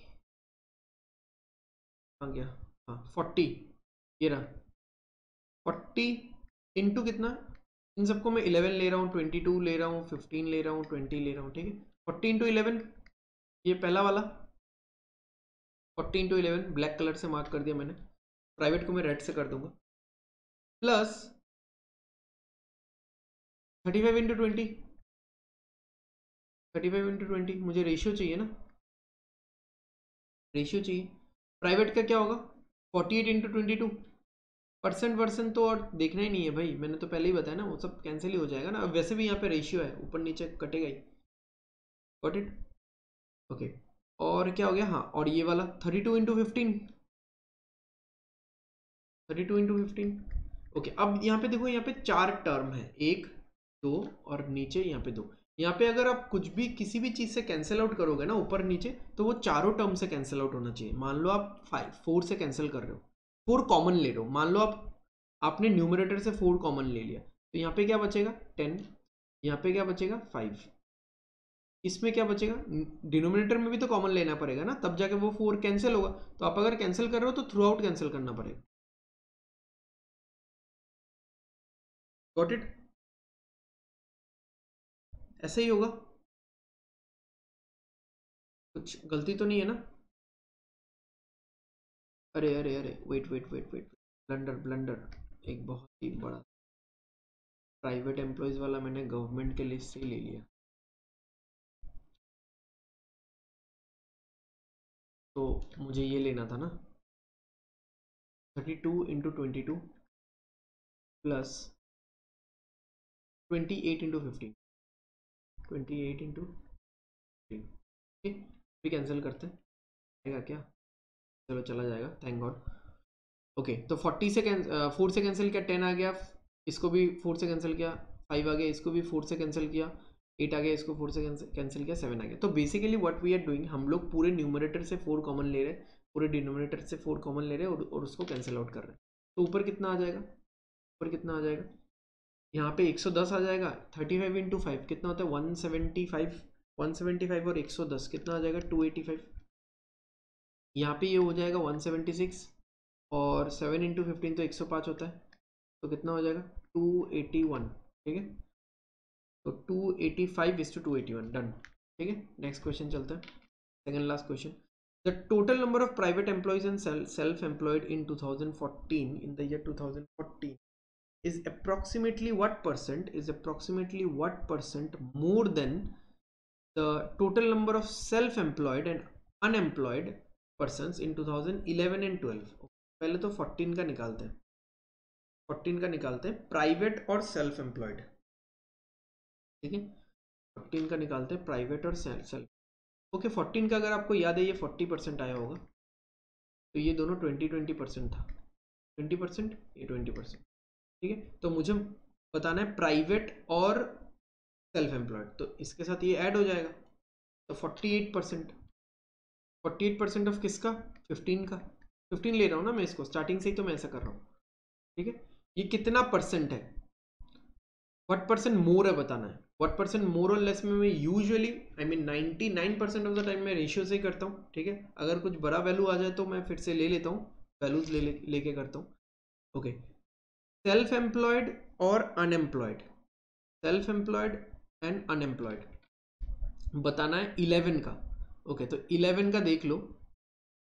आ गया, हाँ 40, ये रहा 40 इंटू कितना, इन सबको मैं 11 ले रहा हूँ, 22 ले रहा हूँ, 15 ले रहा हूँ, 20 ले रहा हूँ, ठीक है। 40 इंटू 11, ये पहला वाला 40 इंटू 11 ब्लैक कलर से मार्क कर दिया मैंने, प्राइवेट को मैं रेड से कर दूंगा, प्लस 35 इंटू 20, 35 इंटू 20, मुझे रेशियो चाहिए ना, रेशियो चाहिए। प्राइवेट का क्या होगा, 48 इंटू 22, परसेंट तो और देखना ही नहीं है भाई, मैंने तो पहले ही बताया ना, वो सब कैंसिल ही हो जाएगा ना, वैसे भी यहाँ पे रेशियो है, ऊपर नीचे कटेगा ही। Got it, okay. और क्या हो गया, हाँ, और ये वाला 32 इंटू 15, 32 इंटू 15, ओके। अब यहाँ पे देखो, यहाँ पे 4 टर्म है, 1 2 और नीचे यहाँ पे 2। यहाँ पे अगर आप कुछ भी किसी भी चीज़ से कैंसिल आउट करोगे ना ऊपर नीचे, तो वो चारों टर्म से कैंसिल आउट होना चाहिए। मान लो आप 4 से कैंसिल कर रहे हो, 4 कॉमन ले रहे हो, मान लो आपने न्यूमरेटर से 4 कॉमन ले लिया, तो यहाँ पे क्या बचेगा 10, यहाँ पे क्या बचेगा 5, इसमें क्या बचेगा, डिनोमिनेटर में भी तो कॉमन लेना पड़ेगा ना, तब जाके वो 4 कैंसिल होगा। तो आप अगर कैंसिल कर रहे हो तो थ्रू आउट कैंसिल करना पड़ेगा। गॉट इट, ऐसे ही होगा, कुछ गलती तो नहीं है ना। अरे अरे अरे, वेट, ब्लंडर ब्लंडर, एक बहुत ही बड़ा, प्राइवेट एम्प्लॉयज़ वाला मैंने गवर्नमेंट के लिस्ट से ही ले लिया, तो मुझे ये लेना था ना, 32 इंटू 22 प्लस 28 इंटू 15, 28 इंटू 15, ठीक, भी कैंसिल करते हैं, आएगा क्या, चलो चला जाएगा, थैंक गॉड। ओके, तो 40 से 4 से कैंसिल किया, 10 आ गया, इसको भी 4 से कैंसिल किया, 5 आ गया, इसको भी 4 से कैंसिल किया, 8 आ गया, इसको 4 से कैंसिल किया, 7 आ गया। तो basically what we are doing, हम लोग पूरे न्यूमरेटर से 4 कॉमन ले रहे हैं, पूरे डिनोमिनेटर से 4 कॉमन ले रहे हैं, और उसको कैंसिल आउट कर रहे हैं। तो ऊपर कितना आ जाएगा, ऊपर कितना आ जाएगा, यहाँ पे 110 आ जाएगा, 35 इंटू 5 कितना होता है 175, 175 और 110 कितना आ जाएगा 285, यहाँ पे ये हो जाएगा 176, और 7 इंटू 15 तो 105 होता है, तो कितना हो जाएगा 281, ठीक है। तो 285:281, डन, ठीक है। नेक्स्ट क्वेश्चन चलते हैं, second last question. The total number of private employees and self employed in 2014, in the year 2014 is approximately what percent more than the total number of self-employed and unemployed persons in 2011 and 12। पहले तो 14 का निकालते हैं, 14 का निकालते हैं private और self employed, ठीक है। 14 का निकालते हैं प्राइवेट और सेल्फ, ओके। 14 का अगर आपको याद है ये 40% आया होगा, तो ये दोनों 20% था, 20%, ये 20%, ठीक है। तो मुझे बताना है प्राइवेट और सेल्फ एम्प्लॉयड, तो इसके साथ ये ऐड हो जाएगा, तो 48%, 48% ऑफ किसका, 15 का, 15 ले रहा हूँ ना मैं इसको, स्टार्टिंग से ही तो मैं ऐसा कर रहा हूँ, ठीक है। ये कितना परसेंट है, व्हाट परसेंट मोर है बताना है, व्हाट परसेंट मोर और लेस में मैं usually, I mean 99% of the time मैं रेशियो से ही करता हूँ, ठीक है। अगर कुछ बड़ा वैल्यू आ जाए तो मैं फिर से ले लेता हूँ, वैल्यूज लेके करता हूँ, ओके। सेल्फ एम्प्लॉयड और unemployed, self employed and unemployed बताना है 11 का, ओके। तो 11 का देख लो,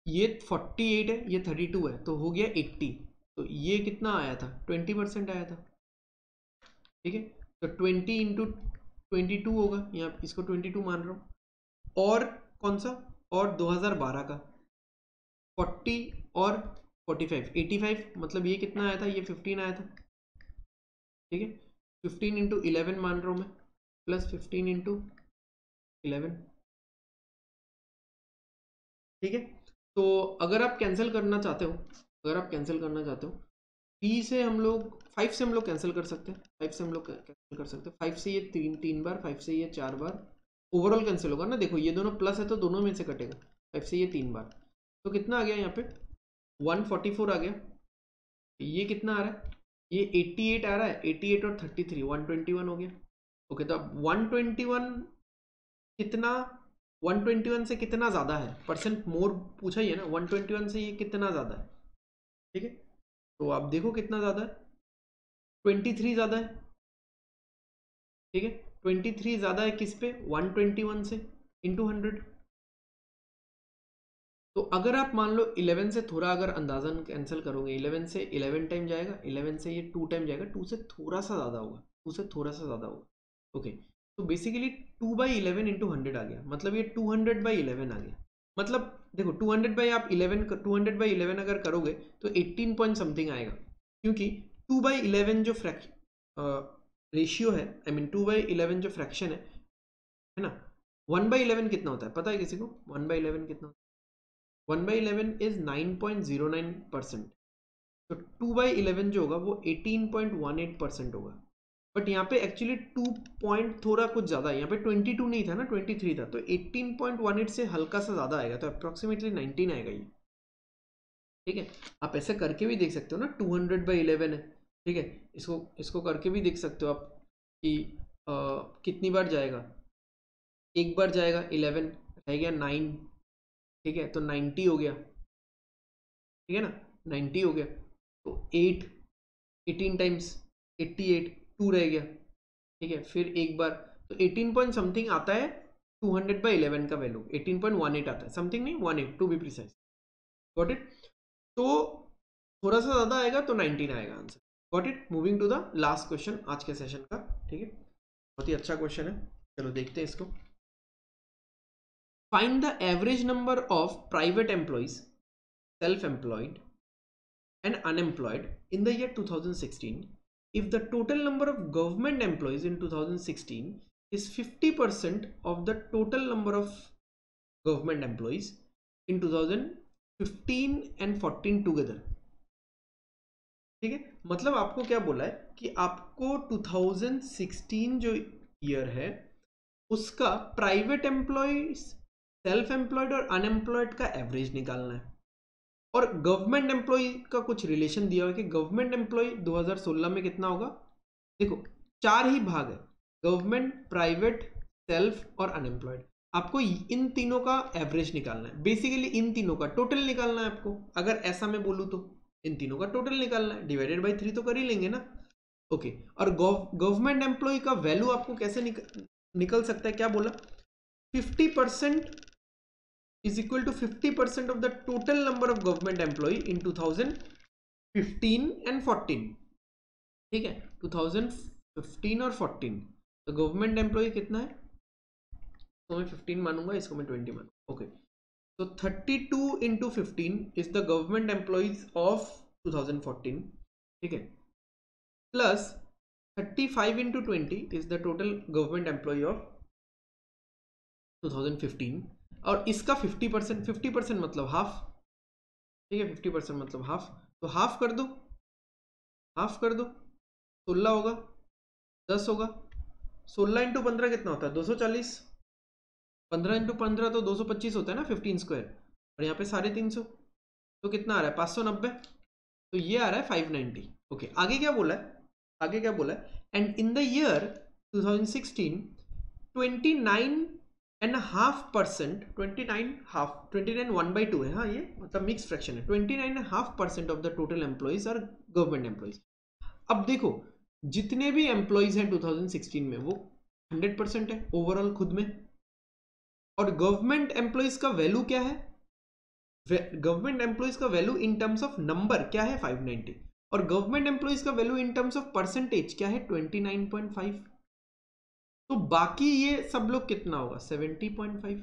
ये 48 है, ये 32 है, तो हो गया 80, तो ये कितना आया था 20% आया था, ठीक है। तो 20 इंटू 22 होगा, यहाँ इसको 22 मान रहा हूँ, और कौन सा, और 2012 का 40 और 45, 85, मतलब ये कितना आया था, ये 15 आया था, ठीक है। 15 इंटू 11 मान रहा हूँ मैं, प्लस 15 इंटू 11, ठीक है। तो अगर आप कैंसिल करना चाहते हो, अगर आप कैंसिल करना चाहते हो, 3 से हम लोग 5 से हम लोग कैंसिल कर सकते हैं, 5 से हम लोग कैंसिल कर सकते हैं, 5 से ये तीन बार, 5 से ये 4 बार, ओवरऑल कैंसिल होगा ना, देखो ये दोनों प्लस है तो दोनों में से कटेगा, 5 से ये 3 बार, तो कितना आ गया यहाँ पे 144 आ गया। ये कितना आ रहा है, ये 88 आ रहा है, 88 और 33 121 हो गया, ओके। तो अब 121 कितना, 121 से कितना ज़्यादा है, परसेंट मोर पूछा ही है ना, 121 से ये कितना ज़्यादा है, ठीक है। तो आप देखो कितना ज़्यादा है, 23 ज़्यादा है, ठीक है, 23 ज़्यादा है किस पे, 121 से इंटू 100। तो अगर आप मान लो 11 से थोड़ा अगर अंदाजन कैंसिल करोगे, 11 से 11 टाइम जाएगा, 11 से ये 2 टाइम जाएगा, 2 से थोड़ा सा ज़्यादा होगा, 2 से थोड़ा सा ज़्यादा होगा। ओके, तो बेसिकली 2/11 इंटू 100 आ गया, मतलब ये 200/11 आ गया। मतलब देखो 200/11 अगर करोगे तो 18 पॉइंट समथिंग आएगा, क्योंकि 2/11 जो रेशियो है, आई मीन 2/11 जो फ्रैक्शन है ना, 1/11 कितना होता है पता है किसी को? 1/11 कितना होता है? 1/11 इज 9.09%। तो 2/11 जो होगा वो 18.18% होगा। बट यहाँ पे एक्चुअली 2 पॉइंट थोड़ा कुछ ज़्यादा है, यहाँ पे 22 नहीं था ना, 23 था, तो 18.18 से हल्का सा ज़्यादा आएगा, तो अप्रोक्सीमेटली 19 आएगा ये। ठीक है, आप ऐसे करके भी देख सकते हो ना, 200/11 है, ठीक है, इसको इसको करके भी देख सकते हो आप कि कितनी बार जाएगा। एक बार जाएगा 11, रह गया 9, ठीक है, तो 90 हो गया, ठीक है ना, 90 हो गया, तो 8, 18 टाइम्स 88, 2 रह गया, ठीक है, फिर एक बार, तो 18 पॉइंट समथिंग आता है 200/11 का वैल्यू, 18.18 आता है, समथिंग नहीं 18 to be precise. Got it? तो थोड़ा सा ज़्यादा आएगा तो 19 आएगा answer. Got it? Moving to the last question आज के सेशन का, ठीक है, बहुत ही अच्छा क्वेश्चन है, चलो देखते हैं इसको। Find the average number of private employees, self employed and unemployed in the year 2016 if the total number of government employees in 2016 is 50% of the total number of government employees in 2015 and 14 together। ठीक है, मतलब आपको क्या बोला है कि आपको 2016 जो ईयर है उसका प्राइवेट एम्प्लॉयज, सेल्फ एम्प्लॉयड और अनएम्प्लॉयड का एवरेज निकालना है, और गवर्नमेंट एम्प्लॉय का कुछ रिलेशन दिया हुआ है कि गवर्नमेंट एम्प्लॉय 2016 में कितना होगा। देखो 4 ही भाग है, गवर्नमेंट, प्राइवेट, सेल्फ और अनएम्प्लॉयड। आपको इन तीनों का एवरेज निकालना है, बेसिकली इन तीनों का टोटल निकालना है आपको। अगर ऐसा मैं बोलूँ तो इन तीनों का टोटल निकालना है, डिवाइडेड बाई 3 तो कर ही लेंगे ना। ओके, और गवर्नमेंट एम्प्लॉय का वैल्यू आपको कैसे निकल सकता है, क्या बोला, 50% is equal to 50% of the total number of government employee in 2015 and 14। ठीक है, 2015 और 14, तो गवर्नमेंट एम्प्लॉय कितना है, तो मैं 15 मानूंगा, इसको मैं 20 मानूंगा। ओके, तो 32 into 15 is the government employees of 2014, ठीक है, plus 35 into 20 is the total government employee of 2015, और इसका 50%, 50% मतलब हाफ, ठीक है, 50% मतलब हाफ, तो हाफ कर दो, हाफ कर दो, 16 होगा, 10 होगा, 16 इंटू 15 कितना होता है, 240, 15 इंटू 15 तो 225 होता है ना, 15 स्क्वायर, और यहाँ पे 350, तो कितना आ रहा है, 590, तो ये आ रहा है 590। ओके, आगे क्या बोला है, आगे क्या बोला है, एंड इन द ईयर 2016 29.5%, 29 1/2 है, हाँ ये मतलब मिक्स फ्रैक्शन है, 29.5% of the total employees are government employees. अब देखो जितने भी एम्प्लॉइज हैं 2016 में वो 100% है ओवरऑल खुद में, और गवर्नमेंट एम्प्लॉइज का वैल्यू क्या है, गवर्नमेंट एम्प्लॉइज का value in terms of number क्या है 590, और गवर्नमेंट एम्प्लॉइज का value in terms of percentage क्या है 29.5, तो बाकी ये सब लोग कितना होगा 70.5,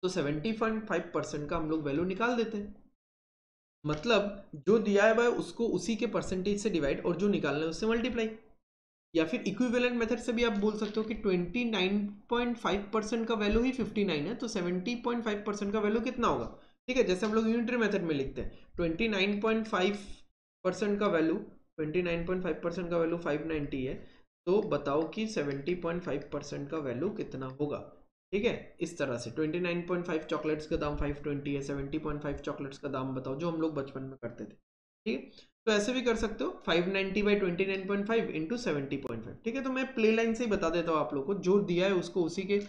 तो 70.5% का हम लोग वैल्यू निकाल देते हैं, मतलब जो दिया है उसको उसी के परसेंटेज से डिवाइड और जो निकालना है उससे मल्टीप्लाई, या फिर इक्विवेलेंट मेथड से भी आप बोल सकते हो कि 29.5% का वैल्यू ही 59 है, तो 70.5% का वैल्यू कितना होगा, ठीक है, जैसे हम लोग यूनिटरी मेथड में लिखते हैं 29.5% का वैल्यू, 29.5% का वैल्यू 590 है, तो बताओ कि 70.5% का वैल्यू कितना होगा। ठीक है, इस तरह से 29.5 चॉकलेट्स का दाम 520 है, 70.5 चॉकलेट्स का दाम बताओ, जो हम लोग बचपन में करते थे। ठीक है, तो ऐसे भी कर सकते हो 590/29.5 इंटू 70.5। ठीक है, तो मैं प्ले लाइन से ही बता देता हूँ आप लोग को, जो दिया है उसको उसी के,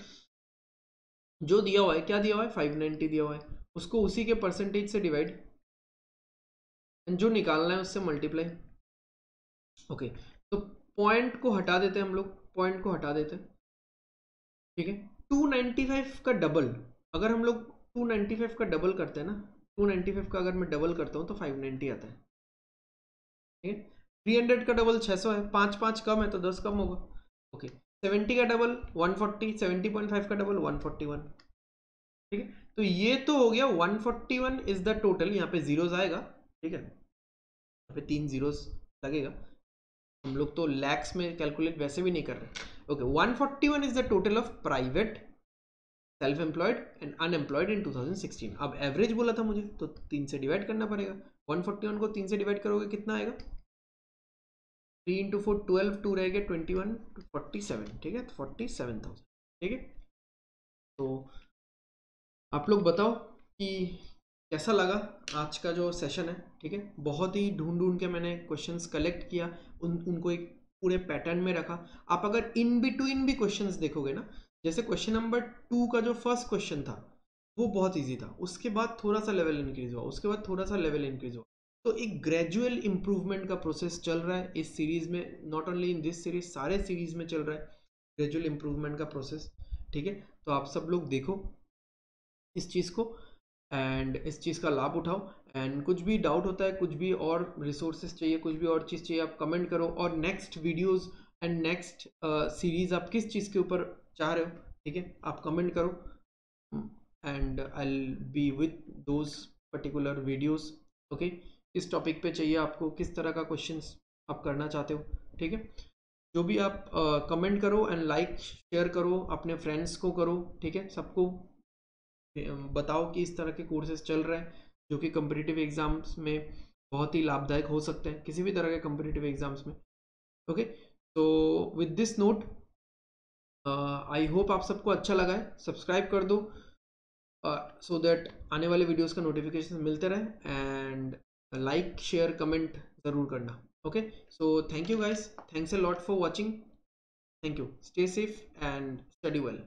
जो दिया हुआ है, क्या दिया हुआ है 590 दिया हुआ है, उसको उसी के परसेंटेज से डिवाइड, जो निकालना है उससे मल्टीप्लाई, ओके, तो पॉइंट को हटा देते हैं हम लोग, पॉइंट को हटा देते हैं, ठीक है। 295 का डबल, अगर हम लोग 295 का डबल करते हैं ना, 295 का अगर मैं डबल करता हूँ तो 590 आता है, ठीक है। 300 का डबल 600 है, 5 5 कम है तो 10 कम होगा। ओके, 70 का डबल 140, 70.5 का डबल 141, ठीक है। तो ये तो हो गया 141 इज द टोटल, यहाँ पे जीरोस आएगा, ठीक है, यहाँ पे 3 जीरोस लगेगा, हम लोग तो लैक्स में कैलकुलेट वैसे भी नहीं कर रहे। Okay, 141 is the total of private, self employed and unemployed in 2016। अब एवरेज बोला था मुझे, तो 3 से डिवाइड करना पड़ेगा। 141 को 3 से डिवाइड करोगे कितना आएगा, 3 इंटू 4 12, 2 रह गया 21 47, ठीक है, 47,000, ठीक है। तो आप लोग बताओ कि कैसा लगा आज का जो सेशन है, ठीक है। बहुत ही ढूंढ ढूंढ के मैंने क्वेश्चंस कलेक्ट किया, उनको एक पूरे पैटर्न में रखा। आप अगर इन बिटवीन भी क्वेश्चंस देखोगे ना, जैसे क्वेश्चन नंबर 2 का जो फर्स्ट क्वेश्चन था वो बहुत इजी था, उसके बाद थोड़ा सा लेवल इंक्रीज हुआ, उसके बाद थोड़ा सा लेवल इंक्रीज हुआ। तो एक ग्रेजुअल इंप्रूवमेंट का प्रोसेस चल रहा है इस सीरीज में, not only in this series, सारे सीरीज में चल रहा है ग्रेजुअल इंप्रूवमेंट का प्रोसेस, ठीक है। तो आप सब लोग देखो इस चीज़ को एंड इस चीज़ का लाभ उठाओ, एंड कुछ भी डाउट होता है, कुछ भी और रिसोर्सेज चाहिए, कुछ भी और चीज़ चाहिए, आप कमेंट करो। और next videos and next series आप किस चीज़ के ऊपर चाह रहे हो, ठीक है, आप कमेंट करो and I will be with those particular videos. Okay, किस टॉपिक पे चाहिए आपको, किस तरह का क्वेश्चंस आप करना चाहते हो, ठीक है। जो भी आप कमेंट करो एंड लाइक शेयर करो, अपने फ्रेंड्स को करो, ठीक है, सबको बताओ कि इस तरह के कोर्सेज चल रहे हैं जो कि कम्पिटिटिव एग्जाम्स में बहुत ही लाभदायक हो सकते हैं, किसी भी तरह के कम्पिटिटिव एग्जाम्स में। ओके, तो with this note I hope आप सबको अच्छा लगा है, सब्सक्राइब कर दो सो दैट आने वाले वीडियोस का नोटिफिकेशन मिलते रहे, एंड लाइक शेयर कमेंट ज़रूर करना। Okay, so thank you guys, thanks a lot for watching, thank you, stay safe and study well.